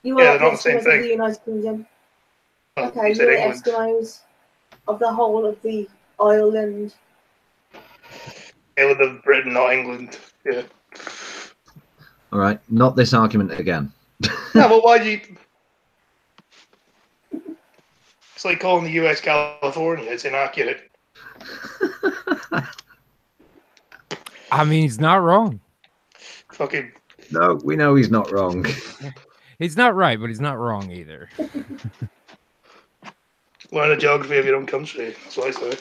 B: You
A: Yeah,
B: are
A: they're
B: like the
A: not the same
B: Eskimos of
A: thing.
B: the United Kingdom.
A: Well,
B: Okay,
A: you said
B: you're the
A: England.
B: Eskimos of the whole of the island.
A: Island of Britain, not England. Yeah.
C: All right, not this argument again.
A: No, but why do you? It's like calling the US California. It's inaccurate.
E: I mean, he's not wrong.
A: Fucking.
C: No, we know he's not wrong.
E: He's not right, but he's not wrong either.
A: Learn the geography of your own country. That's what I say.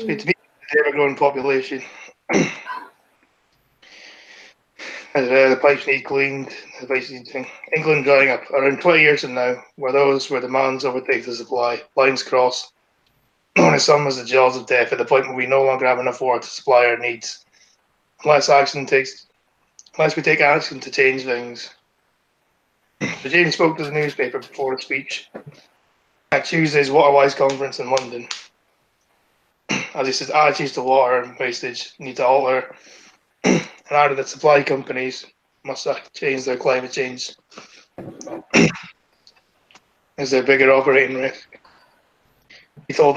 A: It's to be the ever-growing population. The pipes need cleaned. The pipes need thing. England drying up. Around 20 years from now, where demands overtake the supply, lines cross. When the sun was the jaws of death at the point where we no longer have enough water to supply our needs. Unless we take action to change things. So James spoke to the newspaper before the speech at Tuesday's Waterwise conference in London. As he said, attitudes to water and wastage need to alter, and added that supply companies must change their climate change as their bigger operating risk. He told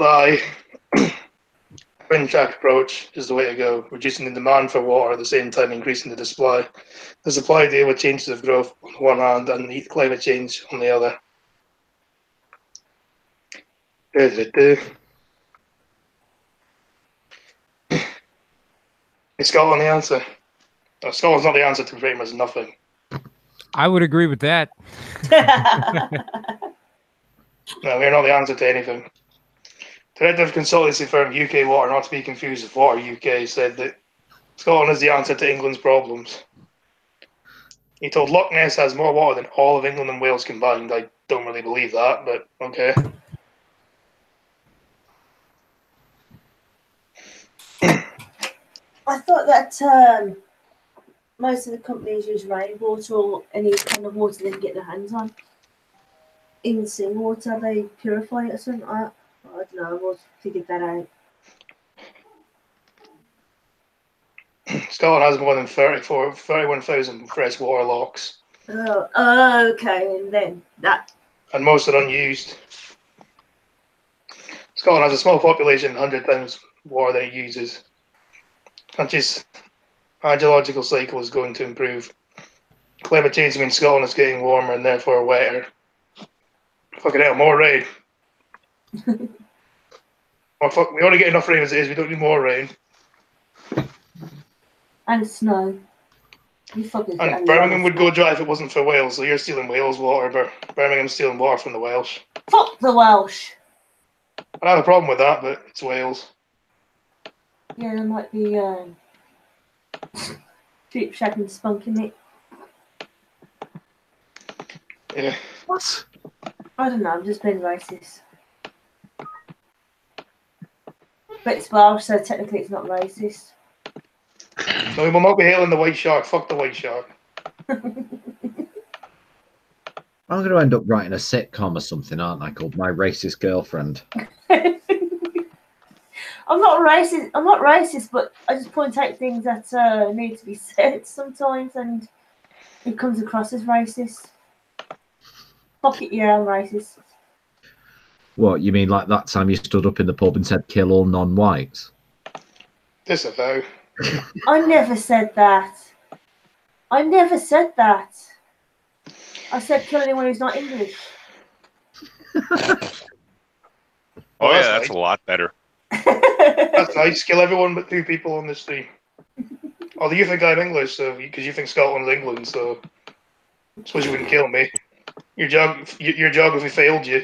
A: twin track approach is the way to go, reducing the demand for water at the same time increasing the supply. The supply deal with changes of growth on the one hand and climate change on the other. Is Scotland the answer? No, Scotland's not the answer to pretty much nothing.
E: I would agree with that.
A: No, we're not the answer to anything. Director of consultancy firm UK Water, not to be confused with Water UK, said that Scotland is the answer to England's problems. He told Loch Ness has more water than all of England and Wales combined. I don't really believe that, but okay.
B: I thought that most of the companies use rainwater or any kind of water they can get their hands on. In seawater, they purify it or something like that. I don't know, I've always figured that out.
A: Scotland has more than 31,000 freshwater locks.
B: Oh, okay, and then that.
A: And most are unused. Scotland has a small population, 100 times water than it uses. Country's hydrological cycle is going to improve. Climate change means Scotland is getting warmer and therefore wetter. Fucking hell, more rain. Oh, fuck, we already get enough rain as it is, we don't need more rain.
B: And snow.
A: And Birmingham would go dry if it wasn't for Wales, so you're stealing Wales water, but Birmingham's stealing water from the Welsh.
B: Fuck the Welsh!
A: I don't have a problem with that, but it's Wales.
B: Yeah, there might be Sheep Shack and Spunk in it.
A: Yeah.
C: What?
B: I don't know, I'm just being racist. But it's Welsh, so technically it's not racist.
A: No, we will not be hailing the white shark. Fuck the white shark.
C: I'm going to end up writing a sitcom or something, aren't I, called My Racist Girlfriend?
B: I'm not racist, but I just point out things that need to be said sometimes, and it comes across as racist. Fuck it, yeah, I'm racist.
C: What, you mean like that time you stood up in the pub and said kill all non-whites?
A: Disavow.
B: I never said that. I said kill anyone who's not English.
D: Oh, yeah,
A: nice.
D: that's a lot better.
A: That's nice. Kill everyone but 2 people on the street. Although you think I'm English, so because you think Scotland's England, so Suppose you wouldn't kill me. Your geography failed you.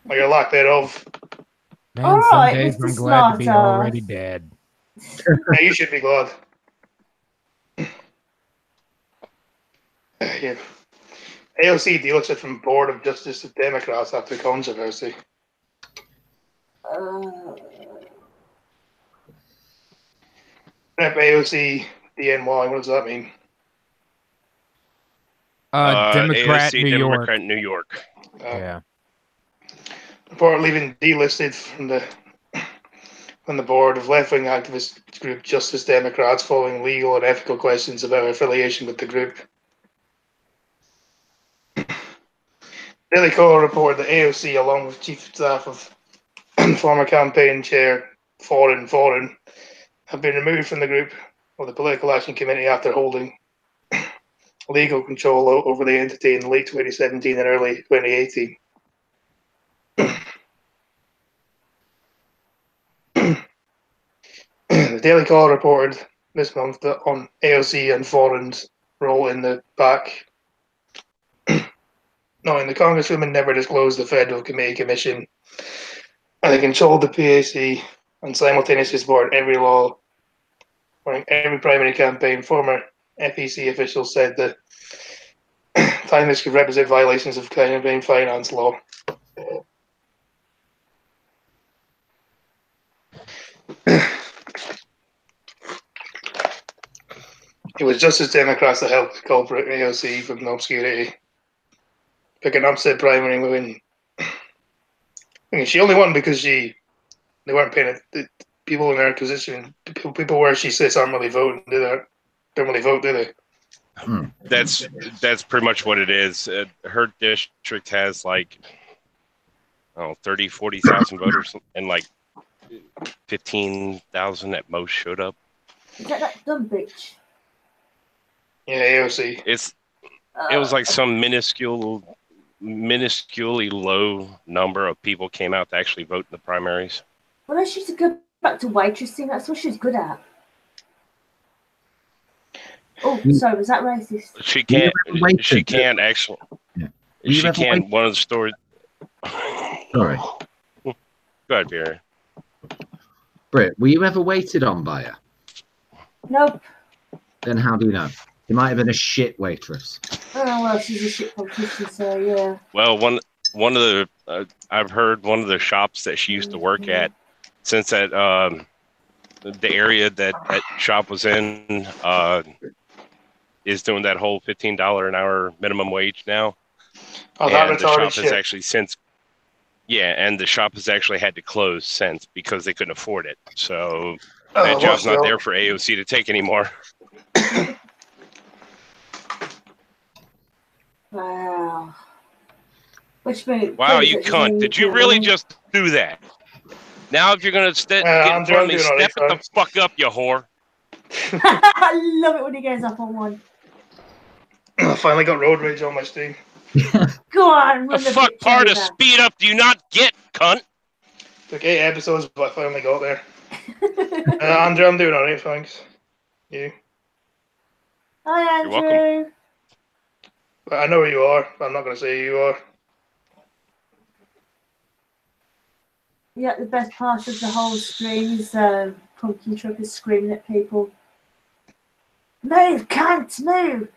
A: Or your lack thereof.
E: Man,
B: All
E: some
B: right,
E: days
B: Mr.
E: I'm glad to be
B: Smartass.
E: already dead.
A: Yeah, you should be glad. Yeah. AOC delisted from Board of Justice of Democrats after controversy. Rep AOC DNY, what does that mean?
E: Democrat,
D: AOC
E: New York.
D: Democrat, New York.
E: Yeah.
A: Reportedly been delisted from the board of left-wing activist group Justice Democrats following legal and ethical questions about her affiliation with the group. Daily Caller reported that AOC, along with Chief of Staff of former campaign chair Foreign, have been removed from the group of the Political Action Committee after holding legal control over the entity in late 2017 and early 2018. The Daily Caller reported this month that on AOC and Foreign's role in the PAC. No, the Congresswoman never disclosed the Federal Committee Commission, and they controlled the PAC and simultaneously support every law during every primary campaign. Former FEC officials said that time this could represent violations of campaign finance law. It was Justice Democrats that helped culprit AOC from obscurity, picking up said primary win. I mean, she only won because they weren't paying it. People in her position, people where she sits aren't really voting, do they? Don't really vote, do they?
D: That's pretty much what it is. Her district has like 40,000 voters, and like 15,000 at most showed up.
B: Is that dumb bitch?
A: Yeah, AOC.
D: It was like some minusculely low number of people came out to actually vote in the primaries.
B: Well, she should go back to waitressing. That's what she's good at. Oh, sorry, was that racist?
D: She can't. She can't actually. Yeah. She can't. One of the stories.
C: Sorry.
D: Go ahead, Barry.
C: Britt, were you ever waited on by her?
B: Nope.
C: Then how do you know? You might have been a shit waitress.
B: Oh well, she's a shit politician, so yeah.
D: Well, one of the I've heard one of the shops that she used to work at, since that the area that shop was in is doing that whole $15 an hour minimum wage now.
A: Oh,
D: and the shop has actually since. Yeah, and the shop has actually had to close since because they couldn't afford it. So that job's not there for AOC to take anymore.
B: Wow. Which means,
D: wow, you cunt. Did you really just do that? Now if you're going to get in front of me, step it the fuck up, you whore.
B: I love it when he goes up on one.
A: I finally got road rage on my stream.
B: Go on.
D: The fuck part of speed up do you not get, cunt?
A: Took 8 episodes, but I finally got there. Andrew, I'm doing alright, thanks. You?
B: Hi, Andrew.
D: You're welcome.
A: I know where you are, but I'm not going to say who you are.
B: Yeah, the best part of the whole stream is Pumpkin Truckers screaming at people. Move, cunt, move!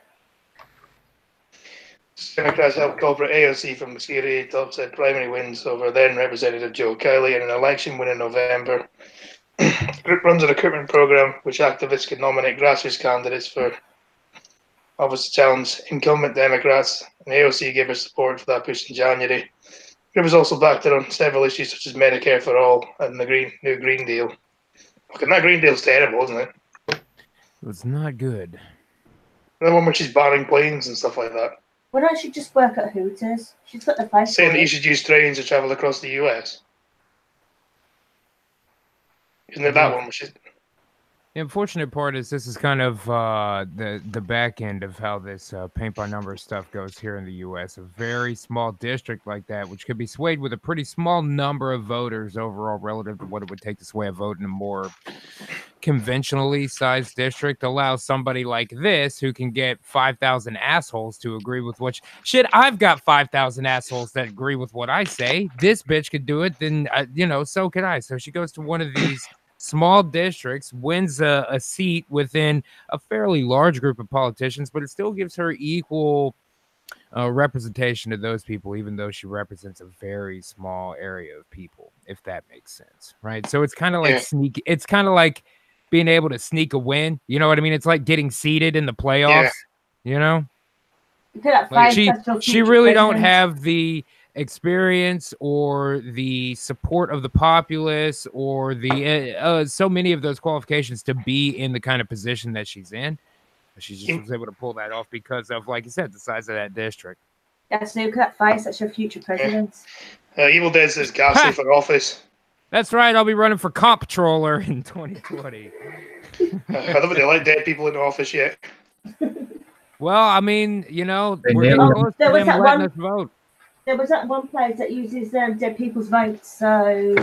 A: Democrats helped culprit AOC from obscurity to upset primary wins over then Representative Joe Kelly in an election win in November. The group runs a recruitment program which activists can nominate grassroots candidates for office to challenge incumbent Democrats, and AOC gave her support for that push in January. The group has also backed it on several issues such as Medicare for All and the new Green Deal. Fucking that Green Deal's terrible, isn't it?
E: It's not good.
A: The one where she's banning planes and stuff like that.
B: Why don't she just work at Hooters? She's got the face.
A: Saying that you should use trains to travel across the US. Isn't it that one where she's...
E: The unfortunate part is this is kind of the back end of how this paint by number stuff goes here in the U.S. A very small district like that, which could be swayed with a pretty small number of voters overall relative to what it would take to sway a vote in a more conventionally sized district allows somebody like this who can get 5,000 assholes to agree with what shit. I've got 5,000 assholes that agree with what I say. This bitch could do it, then you know, so could I. So she goes to one of these small districts, wins a seat within a fairly large group of politicians, but it still gives her equal representation of those people, even though she represents a very small area of people, if that makes sense, right? So it's kind of like it's kind of like being able to sneak a win. You know what I mean? It's like getting seeded in the playoffs. You know, like she really don't have the experience or the support of the populace or the so many of those qualifications to be in the kind of position that she's in. She just was able to pull that off because of, like you said, the size of that district.
B: Yes, look at that face. That's your future president.
A: Evil Dead says Ghastly for office.
E: That's right. I'll be running for comptroller in 2020.
A: I don't think they like dead people in office yet.
E: Well, I mean, you know, we're getting close to them letting us vote.
B: There was that one place that uses dead people's votes, so...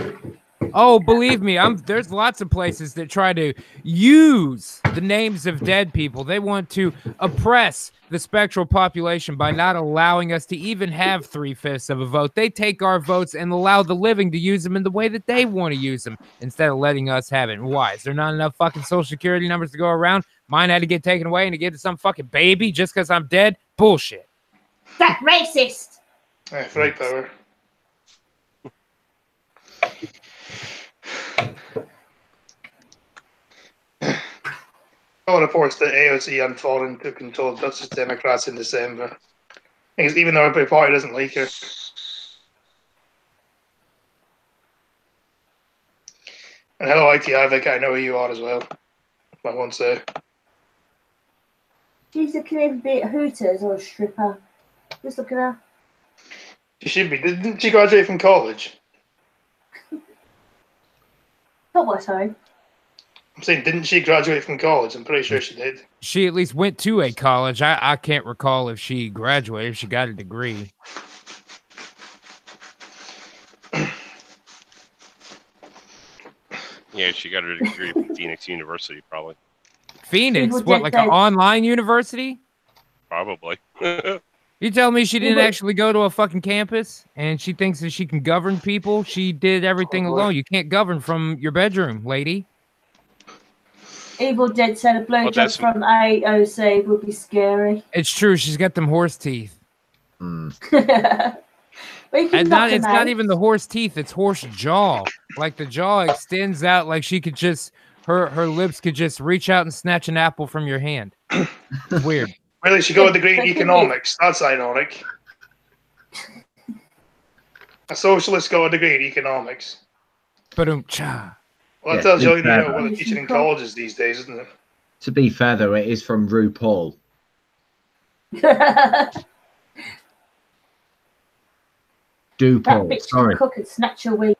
E: Oh, believe me, there's lots of places that try to use the names of dead people. They want to oppress the spectral population by not allowing us to even have 3/5 of a vote. They take our votes and allow the living to use them in the way that they want to use them instead of letting us have it. And why? Is there not enough fucking social security numbers to go around? Mine had to get taken away and to give to some fucking baby just because I'm dead? Bullshit.
B: That's racist.
A: Right power. All reports that AOC unfolding took control of Dutch Democrats in December. Because even though her party doesn't like her. And hello, ITI, Vic, I know who you are as well. I won't say.
B: She's a Canadian be a Hooters or a stripper. Just look at her.
A: She should be. Didn't she graduate from college?
B: Not what, sorry.
A: I'm saying, didn't she graduate from college? I'm pretty sure she did.
E: She at least went to a college. I can't recall if she graduated, if she got a degree.
D: Yeah, she got her degree from Phoenix University, probably.
E: Phoenix? What, like an online university?
D: Probably.
E: You tell me she didn't actually go to a fucking campus and she thinks that she can govern people? She did everything alone. You can't govern from your bedroom, lady.
B: Evil Dead said a blowjob from AOC would be scary.
E: It's true. She's got them horse teeth.
C: Mm.
E: And it's not even the horse teeth. It's horse jaw. Like the jaw extends out like she could just, her lips could just reach out and snatch an apple from your hand. It's weird.
A: Really, she got a degree in economics. That's ironic. A socialist got a degree in economics.
E: Ba-dum-cha.
A: Well, that tells you all you know what they're teaching in colleges these days, isn't it?
C: To be fair, though, it is from RuPaul. DuPaul, sorry.
B: Cook and snatch your wig.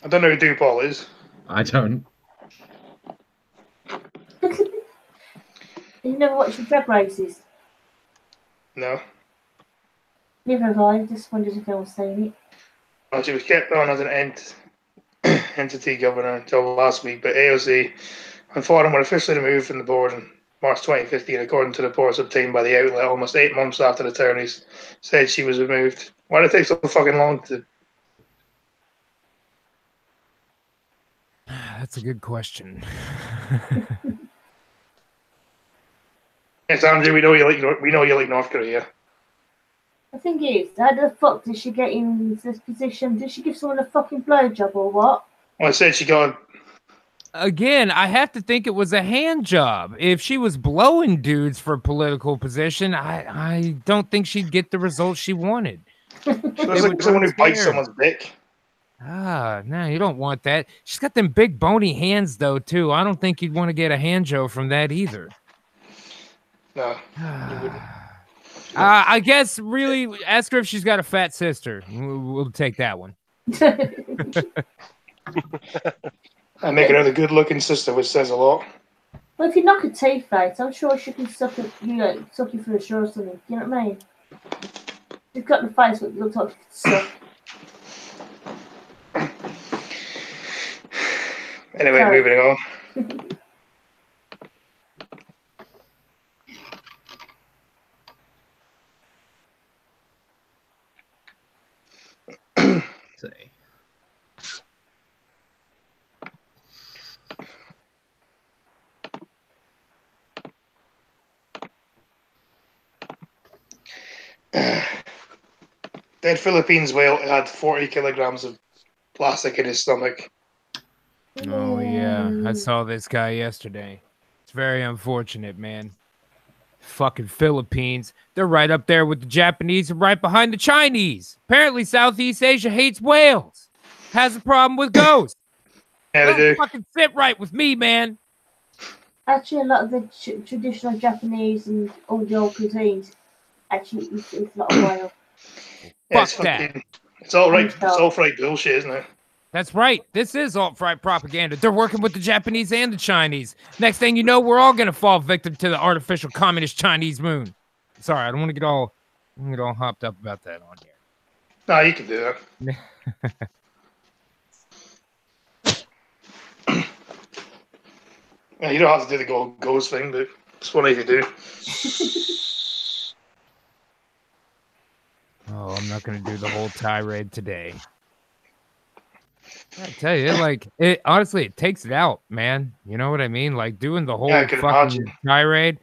A: I don't know who DuPaul is.
C: I don't.
B: You never watched the Drag Races?
A: No.
B: Never have I. Just wondered if I was saying it.
A: Well, she was kept on as an entity governor until last week, but AOC and Fordham were officially removed from the board in March 2015, according to reports obtained by the outlet almost 8 months after the attorneys said she was removed. Why did it take so fucking long to...
E: That's a good question.
A: Yes, Andrew, we know you like North Korea.
B: The thing is, how the fuck did she get in this position? Did she give someone a fucking blowjob or what?
A: Well, I said she got...
E: Again, I have to think it was a hand job. If she was blowing dudes for political position, I don't think she'd get the results she wanted.
A: She looks like someone who bites someone's dick.
E: Ah, no, you don't want that. She's got them big bony hands, though, too. I don't think you'd want to get a hand job from that either.
A: No.
E: I guess really ask her if she's got a fat sister. We'll take that one.
A: I make her a good-looking sister, which says a lot.
B: Well, if you knock her teeth out, I'm sure she can suck it, suck you through a straw or something. You know what I mean? She's got the face that looks like she can suck.
A: Anyway, moving on.
C: See.
A: Dead Philippines whale had 40 kilograms of plastic in his stomach.
E: Oh yeah, I saw this guy yesterday. It's very unfortunate, man. Fucking Philippines. They're right up there with the Japanese and right behind the Chinese. Apparently Southeast Asia hates whales. Has a problem with ghosts.
A: Yeah, they
E: Don't
A: do.
E: fucking sit right with me, man.
B: Actually, a lot of the traditional Japanese and all the old cuisines actually it's not a whale.
A: Yeah,
E: Fuck that.
A: It's all right.
B: I'm
A: It's all right bullshit, isn't it?
E: That's right. This is alt-right propaganda. They're working with the Japanese and the Chinese. Next thing you know, we're all gonna fall victim to the artificial communist Chinese moon. Sorry, I don't want to get all hopped up about that on here.
A: No, you can do that. Yeah, you don't have to do the ghost thing, but it's funny if you do.
E: Oh, I'm not gonna do the whole tirade today. I tell you, like it honestly, it takes it out, man. You know what I mean? Like doing the whole
A: Yeah, I can
E: fucking
A: imagine.
E: tirade.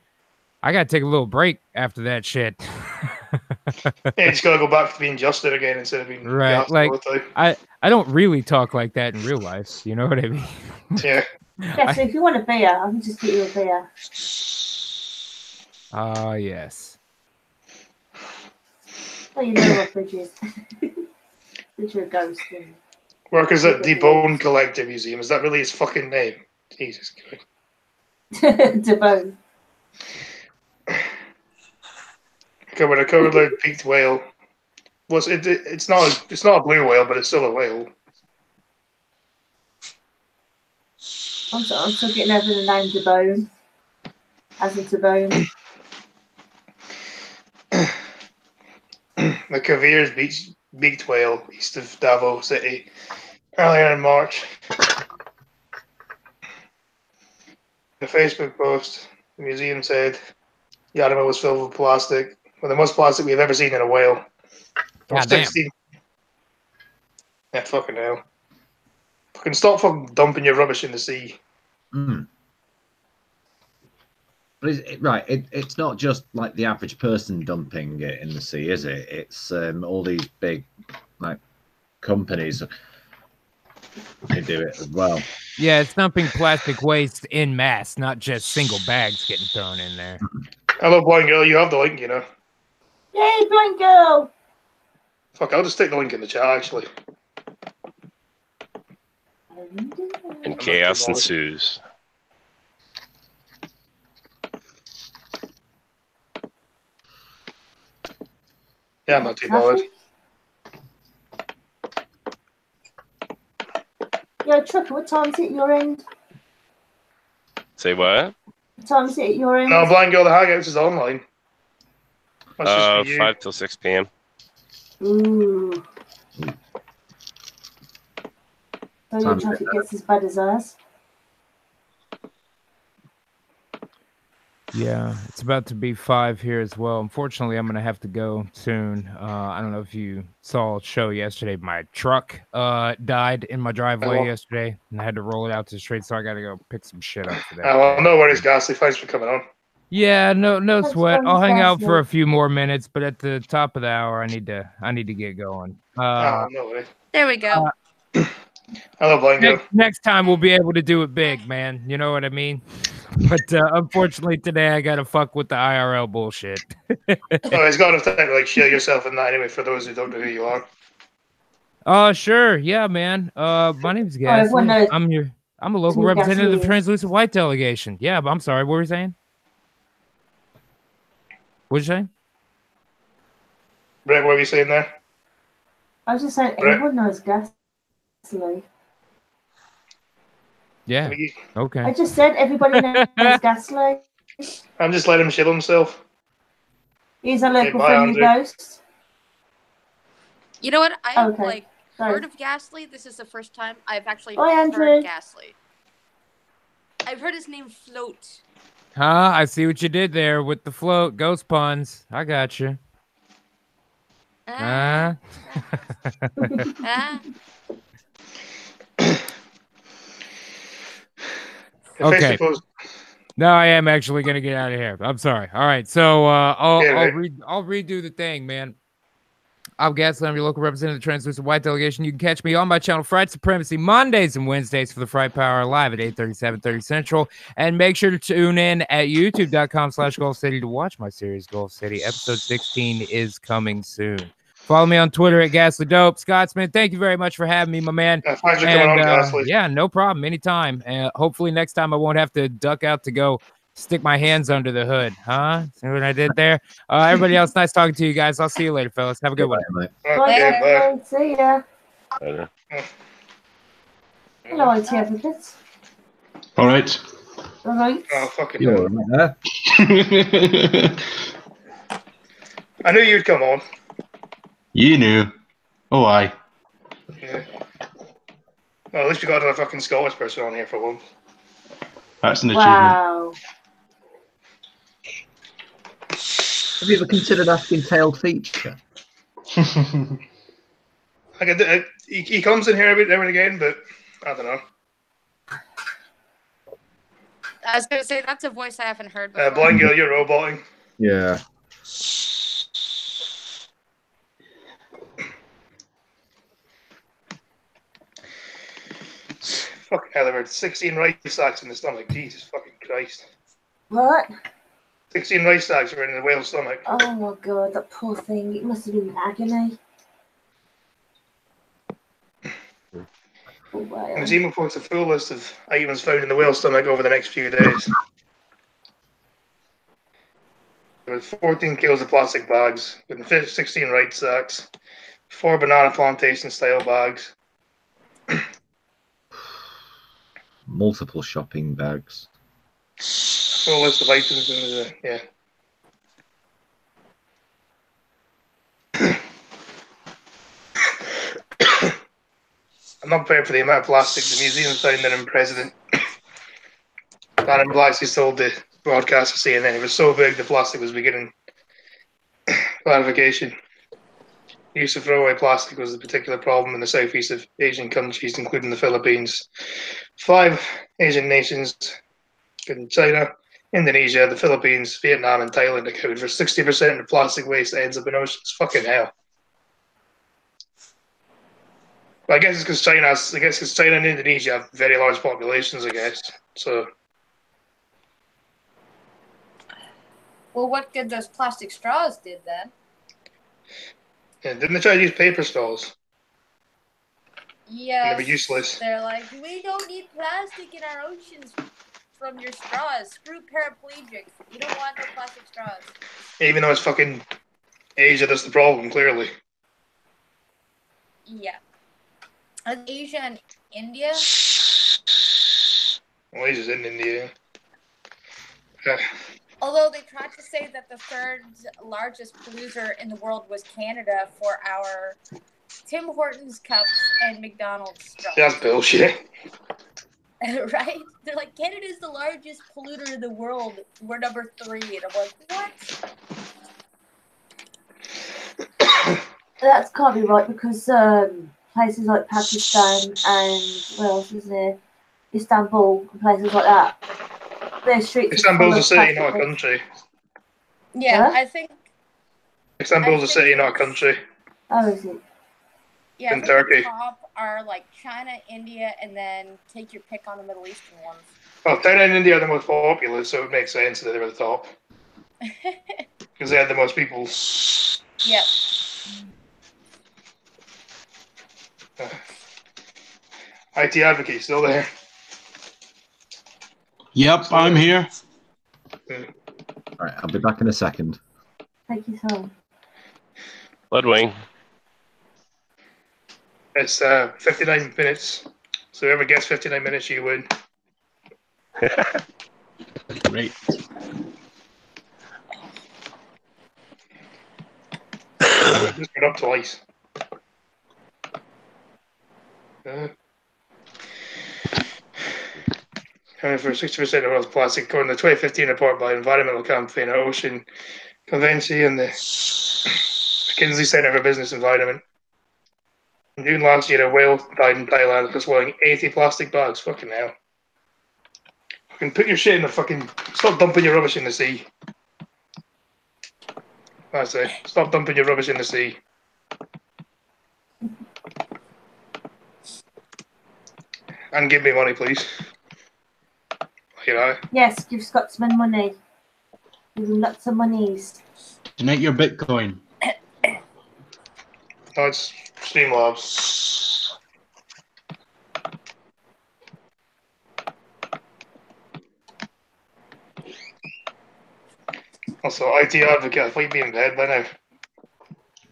E: I gotta take a little break after that shit.
A: Yeah, you just gotta go back to being Justin again instead of being
E: Right,
A: Ghastly
E: like
A: all the time.
E: I don't really talk like that in real life. You know what I mean?
A: Yeah.
B: Yeah, so if you want a beer, I can just get you a beer.
E: Ah, yes.
B: Well, you know what fridge is. Fridge of a ghost. And
A: Workers at the Bone Collector Museum. Is that really his fucking name? Jesus Christ.
B: to bone.
A: Covered a covered peaked whale. It's not a blue whale, but it's still a whale.
B: I'm still getting over the name to bone. As in to bone.
A: The Cavier's beaked whale east of Davao City earlier in March. In a Facebook post, the museum said the animal was filled with plastic, the most plastic we've ever seen in a whale.
E: God damn.
A: Yeah, fucking hell. Fucking stop fucking dumping your rubbish in the sea.
C: Mm. But it's not just like the average person dumping it in the sea, is it? It's all these big like companies who do it as well.
E: Yeah, it's dumping plastic waste in mass, not just single bags getting thrown in there.
A: Hello, blind girl. You have the link, you know.
B: Yay, blind girl!
A: Fuck, I'll just stick the link in the chat, actually.
D: And chaos ensues.
A: Yeah, I'm not too bothered.
B: Yo, Trucker, what time is it at your end?
D: Say what?
B: What time is it at your end?
A: No, blind girl, the Hangouts is online. That's just for you.
D: 5 till 6 p.m.
B: Ooh. So your traffic gets as bad as ours.
E: Yeah, it's about to be 5 here as well. Unfortunately, I'm going to have to go soon. I don't know if you saw a show yesterday. My truck died in my driveway yesterday, and I had to roll it out to the street, so I got to go pick some shit up for that.
A: Well, no worries, Ghastly. Thanks for coming on.
E: Yeah, no
B: Thanks
E: sweat.
B: for
E: I'll hang out for a
B: listening.
E: few more minutes, but at the top of the hour, I need to get going.
A: No worries.
F: There we go.
A: Hello, blind girl.
E: Next time we'll be able to do it big, man. You know what I mean? But unfortunately today I gotta fuck with the IRL bullshit.
A: It's got enough time to like share yourself in that anyway. For those who don't know who you are.
E: Sure, yeah, man. My name's
B: Oh, everyone
E: Ghastly.
B: knows
E: I'm a local
B: who
E: representative of the
B: Ghastly is.
E: Translucent White delegation. Yeah, but I'm sorry. What were you saying? What'd you say?
A: Brett, what were you saying there?
B: I was just saying,
A: Brett?
B: everyone knows Ghastly.
E: Yeah. Okay.
B: I just said everybody knows Ghastly.
A: I'm just letting him shill himself.
B: He's a local
A: bye,
B: friendly
A: Andrew.
B: ghost.
F: You know what? I have
B: Okay.
F: like
B: Sorry.
F: heard of Ghastly. This is the first time I've actually
B: Bye, Andrew.
F: heard Ghastly. I've heard his name float.
E: Huh? I see what you did there with the float. Ghost puns. I got you.
F: Ah.
E: Okay. No, I am actually gonna get out of here. I'm sorry. All right, so I'll redo the thing, man. I'm Ghastly. I'm your local representative of the Translucent White Delegation. You can catch me on my channel, Fright Supremacy, Mondays and Wednesdays for the Fright Power live at 8:30, 7:30 Central. And make sure to tune in at youtube.com/Golf City to watch my series, Golf City. Episode 16 is coming soon. Follow me on Twitter at Ghastly Dope. Scotsman, thank you very much for having me, my man.
A: Thanks for coming on, Ghastly.
E: Yeah, no problem. Anytime. Hopefully next time I won't have to duck out to go stick my hands under the hood. Huh? See what I did there? Everybody else, nice talking to you guys. I'll see you later, fellas. Have a good one.
A: Okay, bye.
B: See ya.
D: Later.
B: Hello, IT advocates.
G: All right.
B: All right.
A: Oh, fucking
C: You're
A: hell.
C: right there.
A: I knew you'd come on.
G: You knew. Oh, aye.
A: Yeah. Well, at least we got a fucking Scottish person on here for once.
G: That's an achievement.
B: Wow.
C: Have you ever considered asking Tailed Feature?
A: He comes in here every now and again, but I don't know.
F: I was gonna say that's a voice I haven't heard before.
A: Blind Girl, you're roboting.
C: Yeah.
A: Fucking hell, there were 16 rice sacks in the stomach. Jesus fucking Christ.
B: What?
A: 16 rice sacks were in the whale's stomach.
B: Oh my god, that poor thing. It must have been agony. Oh, wow.
A: The museum will post a full list of items found in the whale's stomach over the next few days. There were 14 kilos of plastic bags, with 16 rice sacks, 4 banana plantation style bags.
C: Multiple shopping bags.
A: Full list of items in the yeah. I'm not prepared for the amount of plastic the museum found in President Darren Blacksley told the broadcast of CNN. It was so big the plastic was beginning clarification. The use of throwaway plastic was a particular problem in the southeast of Asian countries, including the Philippines. 5 Asian nations, including China, Indonesia, the Philippines, Vietnam, and Thailand, accounted for 60% of plastic waste that ends up in oceans. Fucking hell. But I guess it's because China and Indonesia have very large populations, I guess. So.
F: Well, what good those plastic straws did then?
A: Yeah, didn't they try to use paper straws?
F: Yeah.
A: They were useless.
F: They're like, we don't need plastic in our oceans from your straws. Screw paraplegics. We don't want no plastic straws.
A: Even though it's fucking Asia that's the problem, clearly.
F: Yeah. Asia and India?
A: Well, Asia's in India.
F: Although they tried to say that the third largest polluter in the world was Canada for our Tim Hortons cups and McDonald's straws.
A: That's bullshit.
F: Right? They're like, Canada's the largest polluter in the world. We're number 3. And I'm like, what?
B: That can't be right because places like Pakistan and where else is there? Istanbul and places like that. Their streets.
A: Istanbul's a city, not a country.
F: Yeah,
B: huh?
F: I think.
A: Istanbul's a city, not a country.
B: Oh, is it?
F: Yeah,
A: In Turkey.
F: The top are like China, India, and then take your pick on the Middle Eastern ones.
A: Well, China and India are the most populous, so it makes sense that they were the top. Because they had the most people.
F: Yep.
A: IT advocate still there.
G: Yep, I'm here.
C: All right, I'll be back in a second.
B: Thank you, so.
D: Bloodwing.
A: It's 59 minutes. So whoever gets 59 minutes, you win.
G: Great.
A: Just went up twice. accounting for 60% of the world's plastic, according to the 2015 report by environmental campaigner Ocean Convention and the McKinsey Centre for Business Environment. In June last year, a whale died in Thailand after swallowing 80 plastic bags. Fucking hell. Fucking put your shit in the fucking... Stop dumping your rubbish in the sea. That's it. Stop dumping your rubbish in the sea. And give me money, please. You know.
B: Yes, give Scotsman money. Give him lots of monies.
G: Donate your Bitcoin.
A: No, it's Streamlabs. Also, IT advocate, I thought you'd be in bed by now.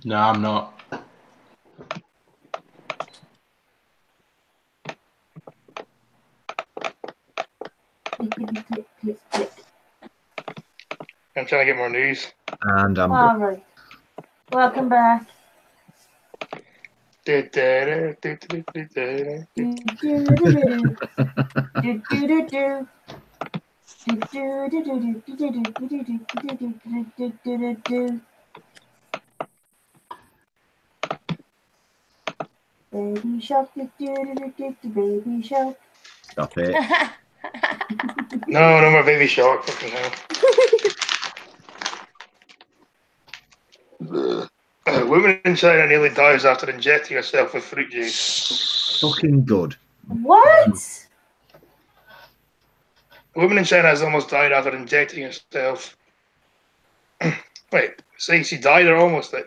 G: No, I'm not.
B: Click, click, click, click.
A: I'm trying to get more news.
C: And I'm
B: All right. Welcome back.
A: Do,
B: Do, do, do, do, do, do, do, do. Do, do, do, do, do, do, do, do, do, do, do, do, do, do, do. Baby shark, do, do, do, do, do, baby shark.
C: Stop it.
A: No more baby shark. Fucking hell. A woman in China nearly dies after injecting herself with fruit juice.
C: Fucking good.
B: What?
A: A woman in China has almost died after injecting herself. Wait, saying she died or almost died?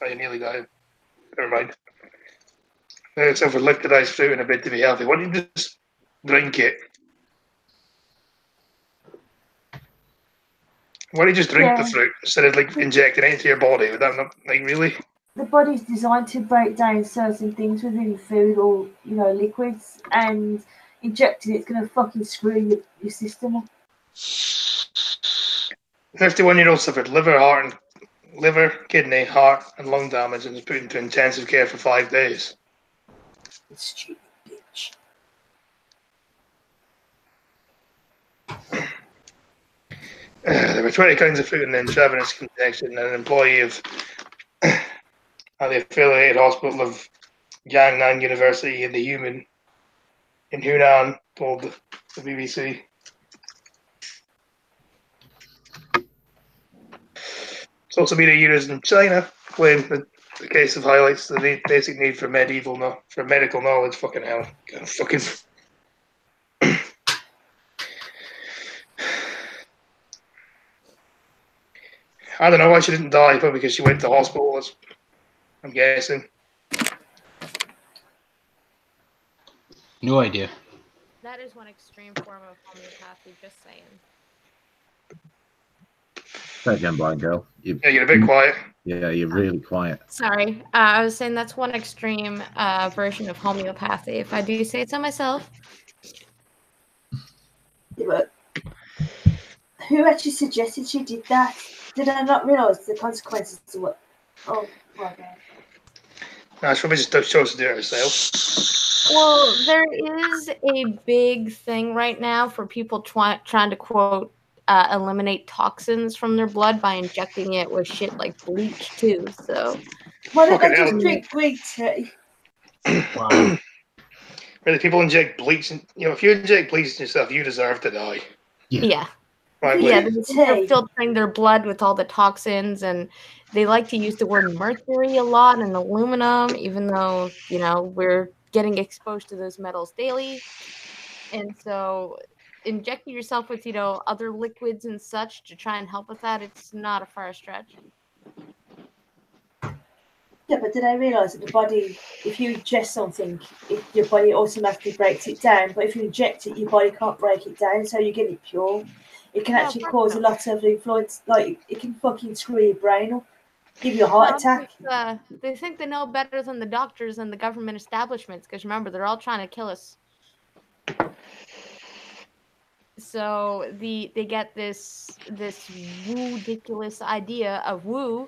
A: I nearly died. Never mind. Herself with liquidized fruit in a bid to be healthy. Why don't you just drink it? Why don't you just drink the fruit instead of like injecting it into your body? Would that not, like, really?
B: The body's designed to break down certain things within food or, you know, liquids, and injecting it's going to fucking screw your system up.
A: 51-year-old suffered liver, kidney, heart, and lung damage and was put into intensive care for 5 days.
B: Stupid bitch.
A: There were 20 kinds of fruit in the intravenous injection, and an employee of the affiliated hospital of Yangnan University in Hunan told the BBC. Social media users in China claim that the case of highlights the basic need for medical knowledge. Fucking hell. Fucking. I don't know why she didn't die, probably because she went to hospital, I'm guessing.
G: No idea.
H: That is one extreme form of homeopathy, just saying.
C: Say again, blind girl.
A: Yeah, you're a bit quiet.
C: Yeah, you're really quiet.
H: Sorry. I was saying that's one extreme version of homeopathy, if I do say it so myself.
B: Yeah, but who actually suggested she did that? Did I not realise the consequences of what? Oh, my God.
A: No, she probably just chose to do it herself.
H: Well, there is a big thing right now for people trying to, quote, eliminate toxins from their blood by injecting it with shit like bleach, too. So,
B: why don't they
A: Fucking
B: just
A: hell.
B: drink green tea?
G: Wow.
A: Really, people inject bleach, and if you inject bleach in yourself, you deserve to die.
H: yeah.
A: Right?
B: Yeah,
A: Like,
H: They're filtering their blood with all the toxins, and they like to use the word mercury a lot and aluminum, even though, we're getting exposed to those metals daily. And so injecting yourself with, other liquids and such to try and help with that, it's not a far stretch.
B: Yeah, but did I realise that the body, if you ingest something, your body automatically breaks it down, but if you inject it, your body can't break it down, so you get it pure. It can actually cause a lot of influence, like it can fucking screw your brain up, give you a heart attack.
H: They think they know better than the doctors and the government establishments, because remember, they're all trying to kill us. So they get this ridiculous idea of woo,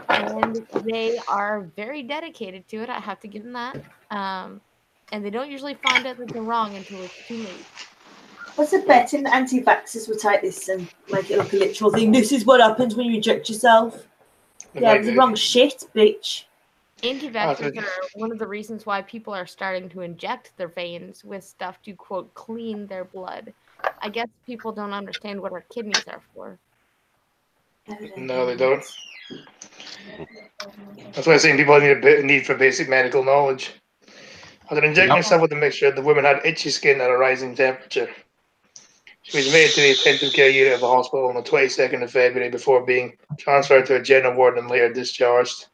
H: and they are very dedicated to it. I have to give them that. And they don't usually find out that they're wrong until it's too late.
B: What's the betting that anti-vaxxers will take this and make it like a literal thing? This is what happens when you inject yourself. Yeah, it was the wrong shit, bitch.
H: Anti-vaxxers are one of the reasons why people are starting to inject their veins with stuff to, quote, clean their blood. I guess people don't understand what our kidneys are for.
A: No, they don't. That's why I'm saying people need a need for basic medical knowledge. I was injecting myself with a mixture. The woman had itchy skin and a rising temperature. She was made to the intensive care unit of the hospital on the 22nd of February before being transferred to a general ward and later discharged.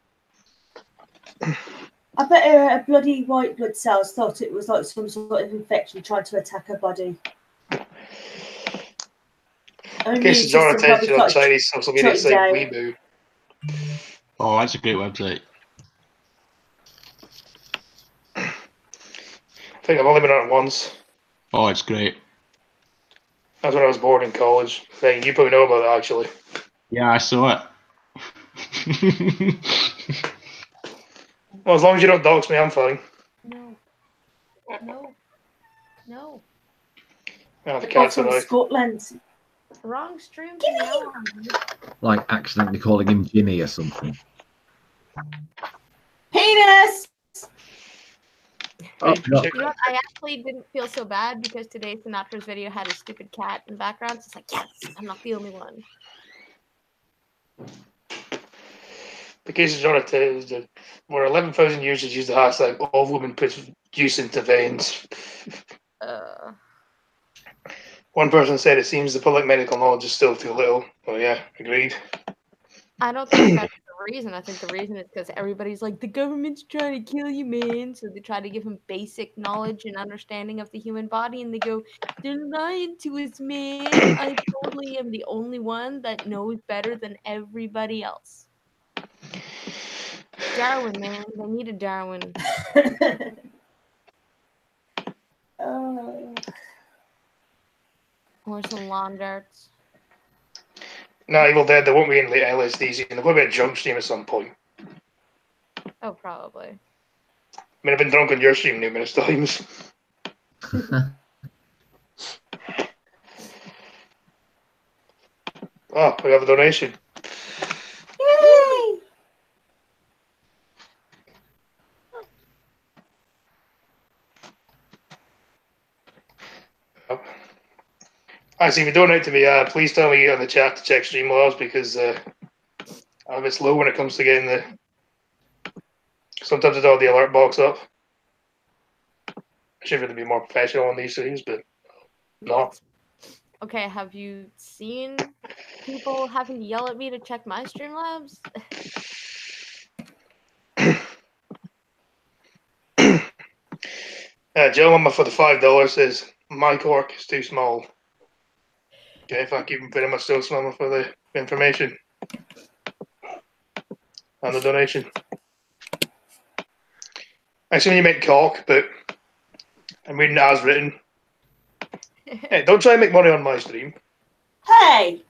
B: I bet her bloody white blood cells thought it was like some sort of infection trying to attack her body.
A: In case you draw attention on Chinese social media site Weibo.
G: Oh, that's a great website.
A: I think I've only been on it once.
G: Oh, it's great.
A: That's when I was bored in college. You probably know about it, actually.
G: Yeah, I saw it.
A: Well, as long as you don't dox me, I'm fine.
H: No.
A: Oh, the cat's alive.
B: Scotland.
H: Wrong stream.
C: Like accidentally calling him Jimmy or something.
B: Penis!
C: Oh,
H: You know what? I actually didn't feel so bad because today Sinatra's video had a stupid cat in the background. So it's like, yes, I'm not the only one.
A: The case is on it is that more 11,000 users use the hashtag all women put juice into veins. One person said it seems the public medical knowledge is still too little. Well, yeah, agreed.
H: I don't think that's the reason. I think the reason is because everybody's like, the government's trying to kill you, man. So they try to give him basic knowledge and understanding of the human body. And they go, they're lying to us, man. I totally am the only one that knows better than everybody else. Darwin, man. They needed Darwin. Or some lawn darts.
A: No, Evil Dead, they won't be in late LSDs. They're going to be a drunk stream at some point.
H: Oh, probably.
A: I mean, I've been drunk on your stream numerous times. Oh, we have a donation.
B: Yay!
A: I see. If you donate to me, please tell me on the chat to check Streamlabs because I'm a bit slow when it comes to getting the. Sometimes I don't have the alert box up. I should really be more professional on these things, but not.
H: Okay, have you seen people having to yell at me to check my Streamlabs?
A: Gentleman for the $5 says my cork is too small. Okay, thank you very much, still small for the information and the donation. I assume you meant cock, but I'm reading it as written. Hey, don't try and make money on my stream.
B: Hey!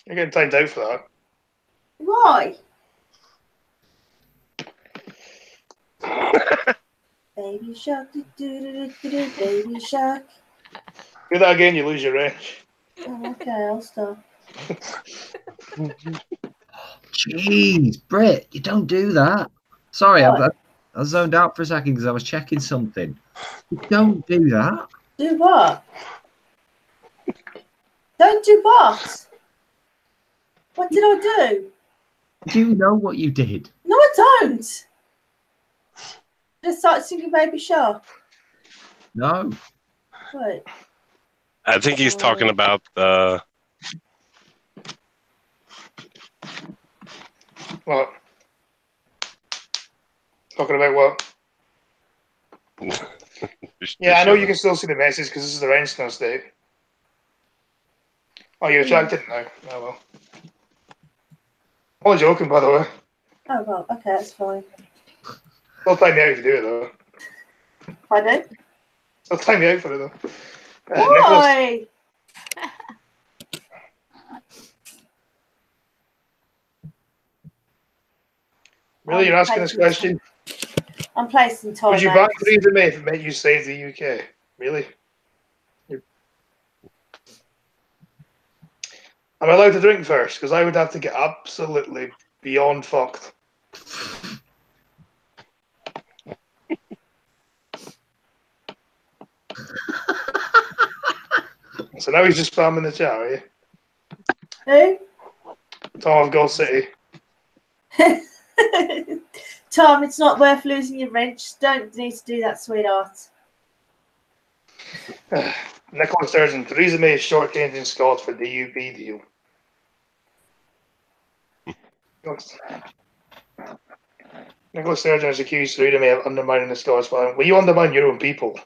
A: You're getting timed out for that.
B: Why? Baby shark, do, baby shark.
A: Do that again, you lose your range.
B: Oh, okay, I'll stop.
C: Jeez, Britt, you don't do that. Sorry, I zoned out for a second because I was checking something. You don't do that.
B: Do what? Don't do what? What did I do?
C: Do you know what you did?
B: No, I don't. Just start singing Baby Shark.
C: No.
B: What?
D: I think he's talking about
A: What? Talking about what? Yeah, I know you can still see the message because this is the Renston state. Oh, you're attracted now? Oh, well. Only joking, by the way.
B: Oh, well, okay, that's fine.
A: Don't time me out to do it, though.
B: Pardon?
A: Don't time me out for it, though.
B: Why?
A: Really, you're asking this question?
B: I'm placing time.
A: Would you ban Theresa May if it meant you save the UK? Really? You're Am I allowed to drink first? Because I would have to get absolutely beyond fucked. So now he's just spamming the chat, are you?
B: Who?
A: Tom of Gold City.
B: Tom, it's not worth losing your wrench. Don't need to do that, sweetheart.
A: Nicola Sturgeon, Theresa May is shortchanging Scots for DUP deal. Nicola Sturgeon has accused Theresa May of undermining the Scots Parliament. Will you undermine your own people?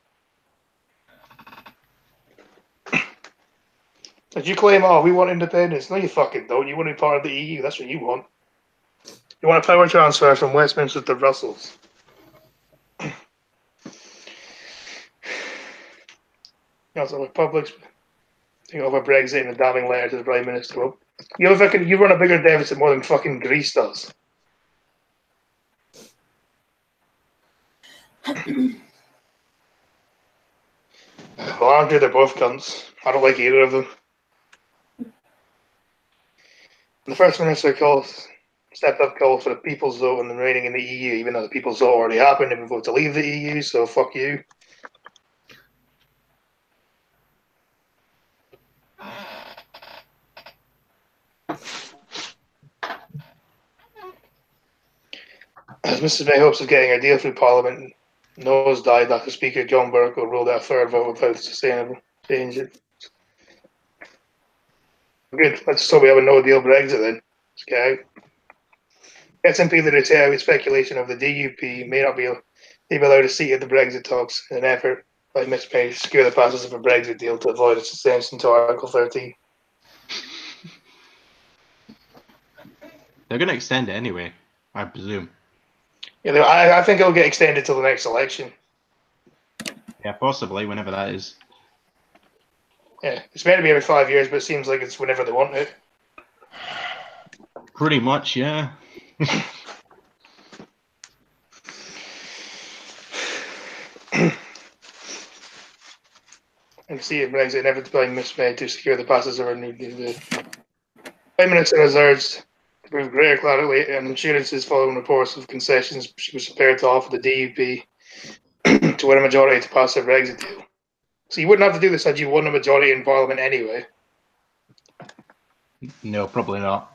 A: Did you claim, oh, we want independence? No, you fucking don't. You want to be part of the EU. That's what you want. You want a power transfer from Westminster to Brussels. Also, Republic's think over Brexit and a damning letter to the Prime Minister. Well, you run a bigger deficit more than fucking Greece does. Well, Andrew, they're both cunts. I don't like either of them. The First Minister stepped up calls for the people's vote on the remaining in the EU, even though the people's vote already happened and we vote to leave the EU, so fuck you. As Mrs May hopes of getting her deal through Parliament, nose died after Speaker John Bercow ruled out a third vote without sustainable change. Good, let's hope we have a no-deal Brexit then. Let's get out. SNP leader said with speculation of the DUP may not be allowed a seat at the Brexit talks in an effort by Miss May to secure the passage of a Brexit deal to avoid its extension to Article 13.
G: They're going to extend it anyway, I presume.
A: Yeah, I think it'll get extended till the next election.
G: Yeah, possibly, whenever that is.
A: Yeah, it's meant to be every 5 years, but it seems like it's whenever they want it.
G: Pretty much, yeah.
A: And see if Brexit inevitably mismade to secure the passage of our new deal. The Prime Minister has urged to prove greater clarity and assurances following reports of concessions she was prepared to offer the DUP to win a majority to pass a Brexit deal. So you wouldn't have to do this had you won a majority in Parliament anyway.
G: No, probably not.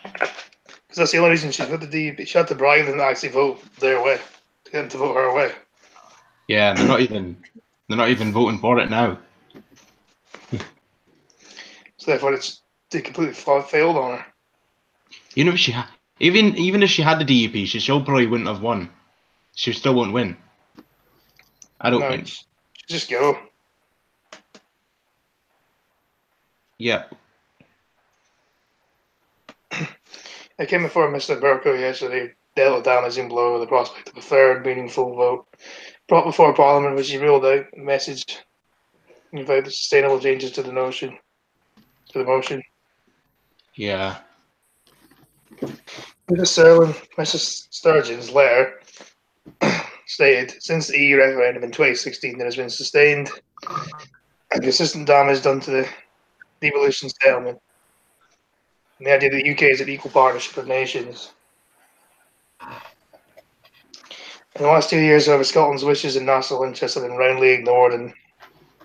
A: Because that's the only reason she's with the DUP. She had to bribe them to actually vote their way, to get them to vote her way.
G: Yeah, they're not even voting for it now.
A: So therefore, they completely failed on her.
G: You know, even if she had the DUP, she still probably wouldn't have won. She still won't win. I don't think.
A: Just go.
G: Yeah.
A: It came before Mr. Bercow yesterday dealt a damaging blow with the prospect of a third meaningful vote brought before Parliament, which he ruled out a message about the sustainable changes to the motion.
G: Yeah.
A: Mrs. Sturgeon's letter stated, since the EU referendum in 2016, there has been sustained and consistent damage done to the devolution settlement. And the idea that the UK is an equal partnership of nations. In the last 2 years, however, Scotland's wishes and national interests have been roundly ignored and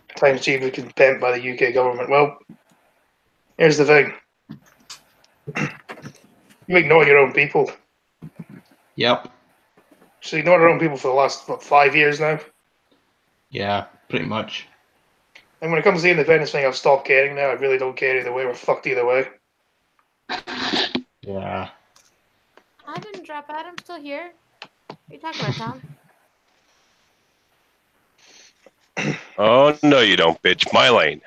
A: at times achieved with contempt by the UK government. Well, here's the thing. You ignore your own people.
G: Yep.
A: So you ignored our own people for the last, 5 years now?
G: Yeah, pretty much.
A: And when it comes to the independence thing, I've stopped caring now. I really don't care either way. We're fucked either way.
G: Yeah.
H: I didn't drop out. I'm still here. What are you talking about, Tom?
D: Oh, no, you don't, bitch. My lane.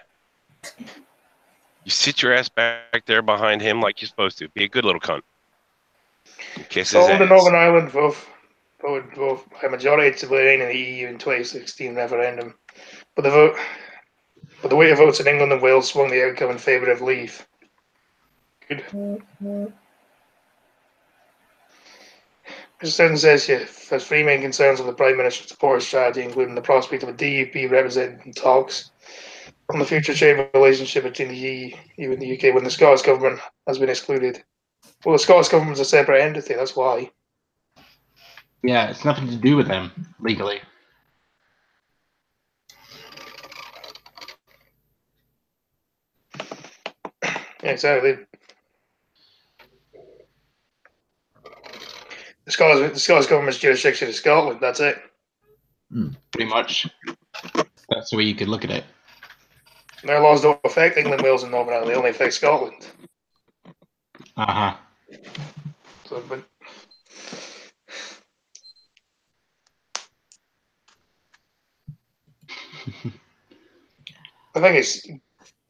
D: You sit your ass back there behind him like you're supposed to. Be a good little cunt. Kiss his ass.
A: Scotland and Northern Ireland voted by a majority to remain in the EU in 2016 referendum. But the weight of votes in England and Wales swung the outcome in favour of leave. Good. Mr. Sutton says he has three main concerns of the Prime Minister's support strategy, including the prospect of a DUP representing talks on the future trade relationship between the EU and the UK when the Scottish government has been excluded. Well, the Scottish government's a separate entity, that's why.
G: Yeah, it's nothing to do with them legally.
A: Yeah, exactly. The Scottish government's jurisdiction is Scotland, that's it.
G: Pretty much. That's the way you could look at it.
A: Their laws don't affect England, Wales, and Northern Ireland, they only affect Scotland.
G: Uh-huh.
A: So, but the thing is,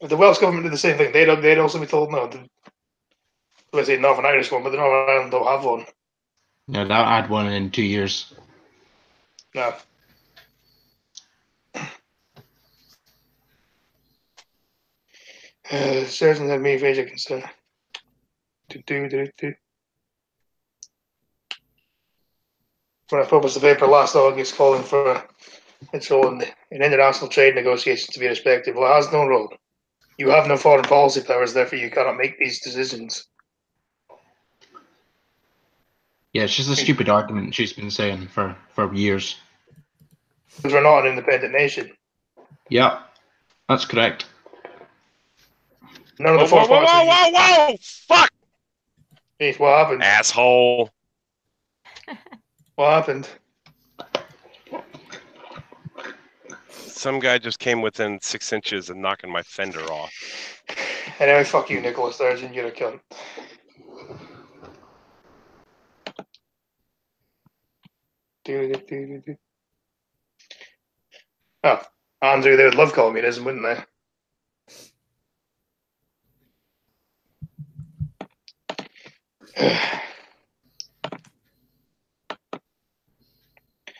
A: if the Welsh government did the same thing, they'd also be told no. Let's say Northern Irish one, but the Northern Ireland don't have one.
G: Yeah, they'll add one in 2 years.
A: No. Certain that me major concern. When I published the paper last August calling for its role in international trade negotiations to be respected, well, it has no role. You have no foreign policy powers, therefore you cannot make these decisions.
G: Yeah, it's just a stupid argument she's been saying for years.
A: Because we're not an independent nation.
G: Yeah, that's correct.
A: None of the
D: Whoa,
A: four
D: whoa, whoa, whoa, whoa, whoa! Fuck!
A: Hey, what happened?
D: Asshole.
A: What happened?
D: Some guy just came within 6 inches of knocking my fender off.
A: Anyway, fuck you, Nicholas Sturgeon, you're a cunt. Oh, Andrew, they would love communism, wouldn't they?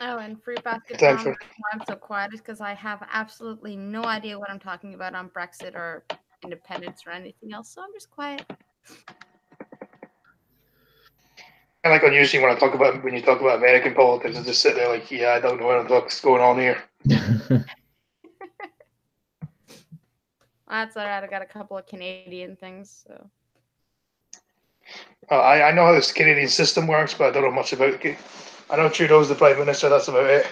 H: Oh, and Fruit Basket
A: Time
H: Tom,
A: for-
H: why I'm so quiet is because I have absolutely no idea what I'm talking about on Brexit or independence or anything else, so I'm just quiet.
A: I like unusually when you talk about American politics, I just sit there like, yeah, I don't know what the fuck's going on here.
H: That's all right. I got a couple of Canadian things, so.
A: I know how this Canadian system works, but I don't know much about it. I know Trudeau's the Prime Minister, that's about it.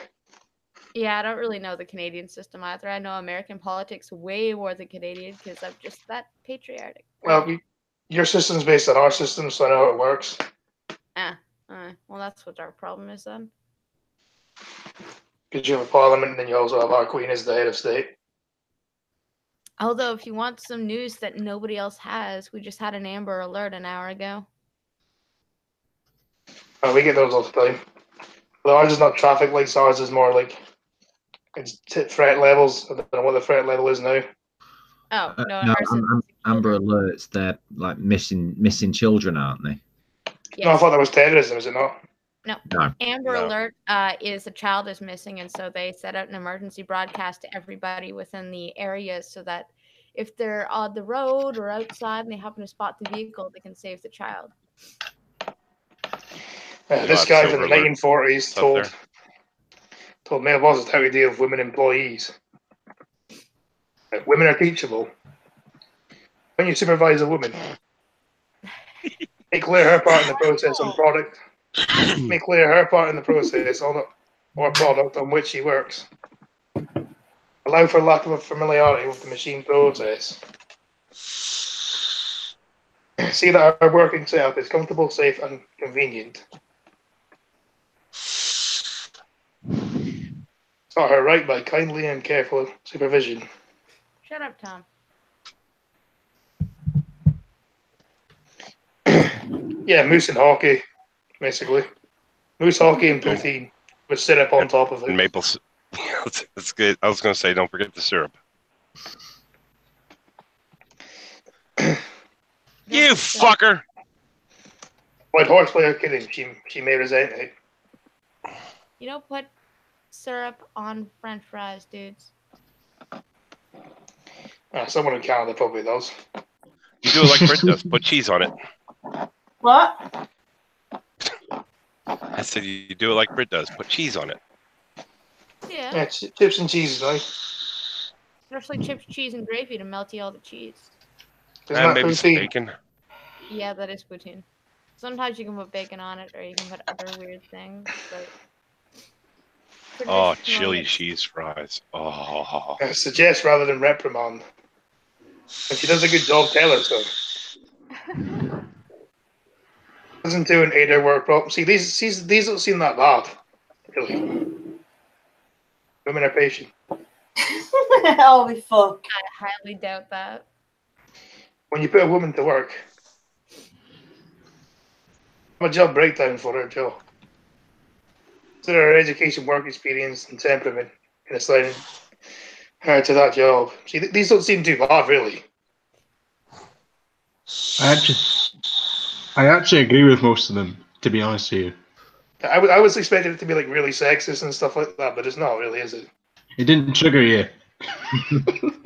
H: Yeah, I don't really know the Canadian system either. I know American politics way more than Canadian because I'm just that patriotic.
A: Well, your system's based on our system, so I know how it works.
H: Well, that's what our problem is then.
A: Because you have a parliament, and then you also have our Queen as the head of state.
H: Although, if you want some news that nobody else has, we just had an Amber Alert an hour ago.
A: Oh, we get those all the time. But ours is not traffic lights, ours is more like it's threat levels. I don't know what the threat level is now.
H: Oh, no,
C: no,
H: ours is
C: Amber Alerts, they're like missing children, aren't they?
H: Yes.
A: No, I thought that was terrorism, is it not?
H: No.
C: No.
H: Amber
D: No.
H: Alert is a child is missing, and so they set out an emergency broadcast to everybody within the area so that if they're on the road or outside and they happen to spot the vehicle, they can save the child.
A: This guy from the
D: Silver Alert
A: 1940s
D: up
A: told male bosses how to deal with women employees. Women are teachable. When you supervise a woman, make clear her part in the process on product. Make clear her part in the process on or product on which she works. Allow for lack of familiarity with the machine process. See that our working setup is comfortable, safe, and convenient. Start her right by kindly and careful supervision.
H: Shut up, Tom.
A: Yeah, moose and hockey, basically. Moose hockey and poutine with syrup on top of it.
D: And maple. That's good. I was going to say, don't forget the syrup. You fucker!
A: White horseplay are kidding. She may resent it.
H: You don't put syrup on French fries, dudes.
A: Someone in Canada probably does.
D: You do it like Brit does. Put cheese on it.
B: What?
D: I said you do it like Brit does. Put cheese on it.
H: Yeah.
A: Yeah, chips and cheese is nice.
H: Especially chips, cheese, and gravy to melt you all the cheese.
A: Isn't
D: And
A: that
D: maybe some
A: poutine?
D: bacon.
H: Yeah, that is poutine. Sometimes you can put bacon on it, or you can put other weird things. But
D: Oh,
H: traditionally,
D: chili
H: it's-
D: cheese fries. Oh,
A: I suggest rather than reprimand. And she does a good job, tell her so. Doesn't do an 8-hour work problem. See, these don't seem that bad. Really. Women are patient.
B: Holy fuck.
H: I highly doubt that.
A: When you put a woman to work, I'm a job breakdown for her, Joe. Consider her education, work experience, and temperament in assigning her to that job. See, these don't seem too bad, really.
G: I actually agree with most of them, to be honest with you.
A: I was expecting it to be like really sexist and stuff like that, but it's not really, is it?
G: It didn't trigger you.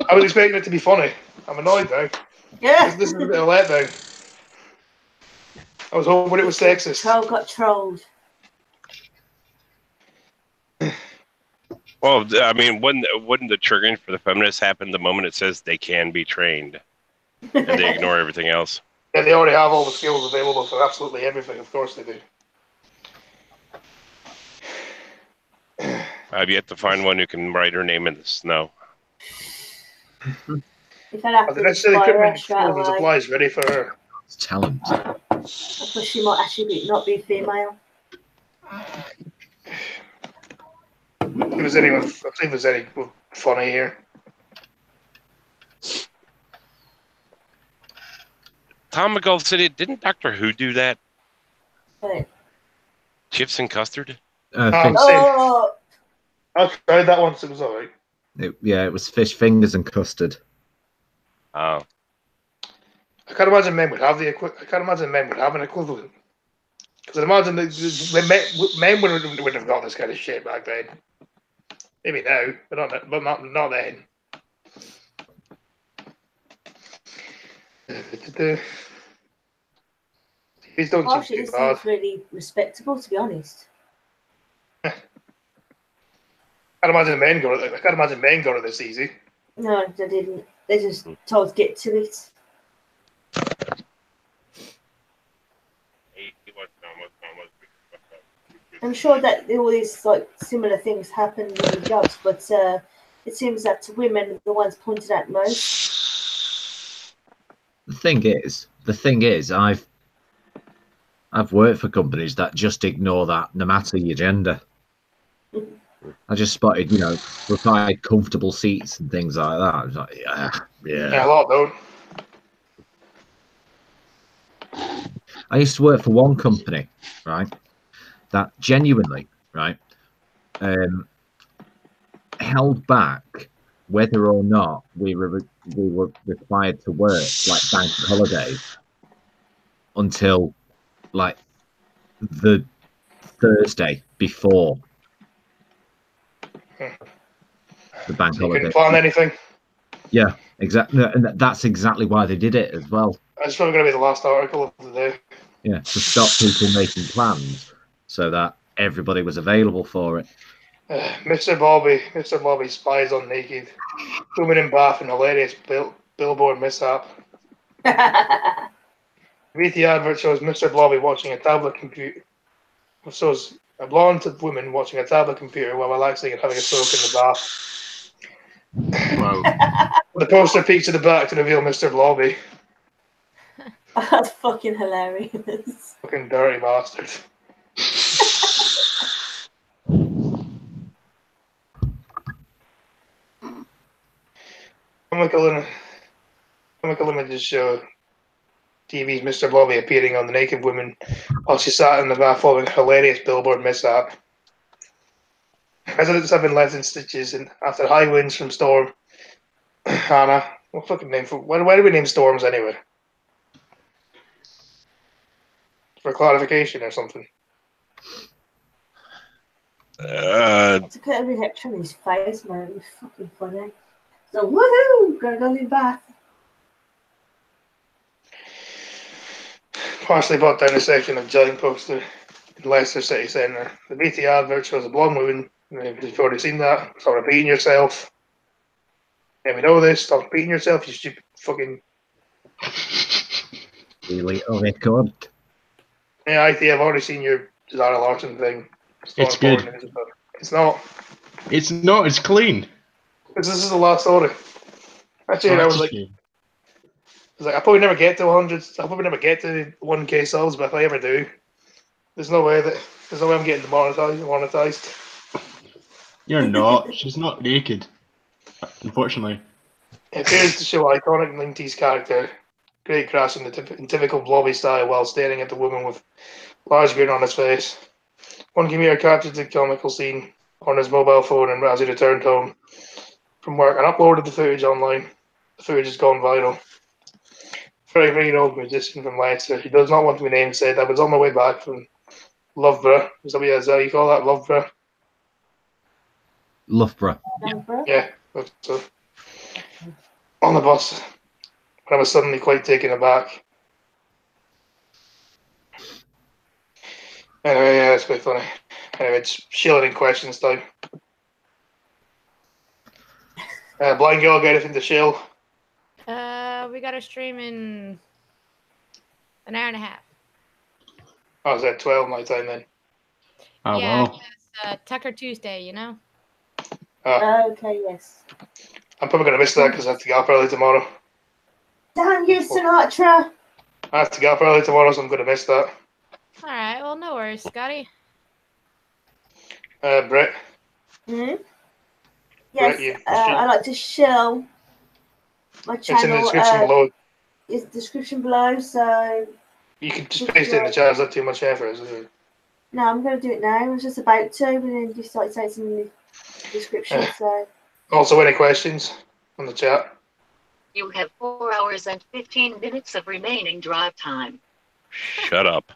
A: I was expecting it to be funny. I'm annoyed now.
B: Yeah.
A: This is a bit of a letdown. I was hoping it was sexist.
B: Troll got trolled.
D: well, I mean, wouldn't the triggering for the feminists happen the moment it says they can be trained, and they ignore everything else?
A: Yeah, they already have all the skills available for absolutely everything. Of course they do.
D: I've yet to find one who can write her name in the snow.
B: If I'd have
A: Are the
B: to
A: necessary
B: inspire her
A: equipment,
B: straight
A: skills, and
B: away,
A: supplies ready for her?
C: It's talent.
B: because she might actually not be female.
A: If there's anyone, I'll see if there's any funny here.
D: Tom McGull City, didn't Doctor Who do that?
B: But,
D: Chips and custard?
C: Fish,
B: oh,
A: I tried that once. It was alright.
C: it was fish fingers and custard.
D: Oh,
A: I can't imagine men would have I can't imagine men would have an equivalent. Because I imagine men wouldn't have got this kind of shit back then. Maybe now, but not then. These don't seem
B: actually,
A: too
B: it
A: bad.
B: seems really respectable, to be honest.
A: I can't imagine men got it this easy.
B: No, they didn't. They just told to get to it. I'm sure that all these like similar things happen in the jobs, but it seems that women are the ones pointed out most.
C: The thing is, I've worked for companies that just ignore that, no matter your gender. I just spotted, required comfortable seats and things like that. I was like,
A: Yeah, a lot don't.
C: I used to work for one company, right, that genuinely, right, held back whether or not we were required to work like bank holidays until like the Thursday before the bank
A: So you
C: holiday.
A: couldn't plan anything.
C: Yeah, exactly, and that's exactly why they did it as well.
A: That's probably going to be the last article of the day.
C: Yeah, to stop people making plans so that everybody was available for it.
A: Mr. Bobby spies on naked woman in bath and hilarious billboard mishap. The advert shows Mr. Blobby watching a tablet computer. Shows a blonde woman watching a tablet computer while relaxing and having a soak in the bath.
G: Wow.
A: The poster peeks at the back to reveal Mr. Blobby.
B: That's fucking hilarious.
A: Fucking dirty bastard. Comical images show TV's Mr. Blobby appearing on the naked woman while she sat in the bath following a hilarious billboard mishap. Residents have been left in stitches after high winds from Storm Hannah. What fucking name for? Why do we name storms anyway? For clarification or something.
B: To get a reaction on his face, man, it was fucking funny. So, woohoo! Gonna go in the bath.
A: Partially brought down a section of giant poster in Leicester City Centre. The BT advert shows a blonde woman. You've already seen that. Stop repeating yourself. Yeah, we know this. Stop beating yourself, you stupid fucking.
C: Really? Oh, they could.
A: Yeah, I've already seen your Zara Larson thing.
G: It's
A: not
G: good.
A: important, is it? But it's not.
G: It's not. It's clean.
A: Because this is the last story. Actually,
G: Oh,
A: I
G: that's
A: was
G: a
A: like,
G: shame.
A: I'll probably never get to 100. I'll probably never get to 1K subs, but if I ever do, there's no way I'm getting demonetized.
G: You're not. She's not naked. Unfortunately.
A: It appears to show iconic 90s character, great crash in typical blobby style while staring at the woman with large grin on his face. One commuter captured the comical scene on his mobile phone and as he returned home from work and uploaded the footage online. The footage has gone viral. 33-year-old musician from Leicester. He does not want to be named said, I was on my way back from Loughborough. Is that you call that, Loughborough?
C: Loughborough.
A: Yeah, so on the bus, when I was suddenly quite taken aback. Anyway, yeah, it's quite funny. Anyway, it's shilling in questions time. Blind girl, got anything to shill?
H: We got a stream in an hour and a half.
A: Oh, is that 12 my time then?
G: Oh,
H: Yeah,
G: well.
H: it's Tucker Tuesday, you know?
B: Okay, yes.
A: I'm probably going to miss that because I have to get up early tomorrow.
B: Damn you, Sinatra!
A: I have to get up early tomorrow, so I'm going to miss that.
H: All right, well, no worries, Scotty.
A: Brett?
B: Yes,
A: Brett,
B: I like to show my channel.
A: It's in the description below.
B: It's the description below, so...
A: You can just paste it in the chat. It's not too much effort, is it?
B: No, I'm going to do it now. I was just about to, but then you started saying it's in the description, so...
A: Also, any questions on the chat?
I: You have 4 hours and 15 minutes of remaining drive time.
D: Shut up.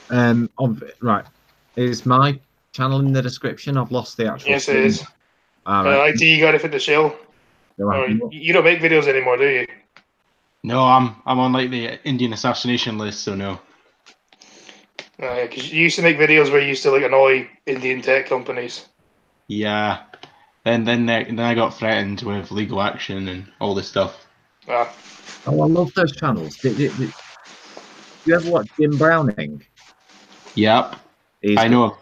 C: Right. Is my channel in the description? I've lost the actual.
A: Yes, it is.
C: Right.
A: IT, you got anything to show? You don't make videos anymore, do you?
G: No, I'm on like the Indian assassination list, so no.
A: Yeah, because you used to make videos where you used to like annoy Indian tech companies.
G: Yeah. Then I got threatened with legal action and all this stuff.
A: Ah.
C: Oh, I love those channels. Did you ever watch Jim Browning?
G: Yep.
C: He's
G: I know.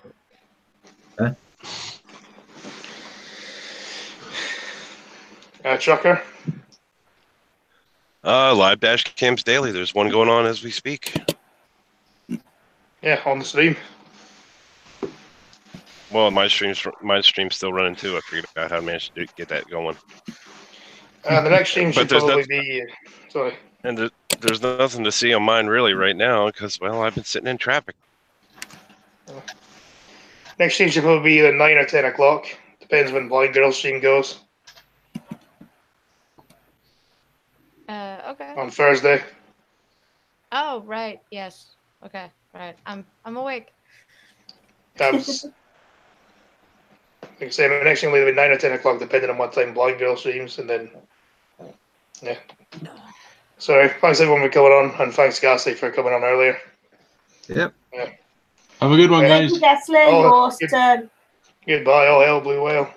A: Trucker?
D: Live dash cams daily. There's one going on as we speak.
A: Yeah, on the stream.
D: Well, my stream's still running too. I figured out how to manage to get that going.
A: The next stream should probably be... Sorry.
D: And there's nothing to see on mine really right now because, well, I've been sitting in traffic.
A: Next stream should probably be either 9 or 10 o'clock. Depends when Blind Girl's stream goes.
H: Okay.
A: On Thursday.
H: Oh, right. Yes. Okay. Right. I'm awake.
A: Like I say, my next stream will either be 9 or 10 o'clock, depending on what time Blind Girl streams, and then... Yeah. So, thanks everyone for coming on, and thanks Ghastly for coming on earlier.
C: Yep.
A: Yeah.
G: Have a good one, guys.
B: Ghastly, your turn.
A: Goodbye, all hell blue whale.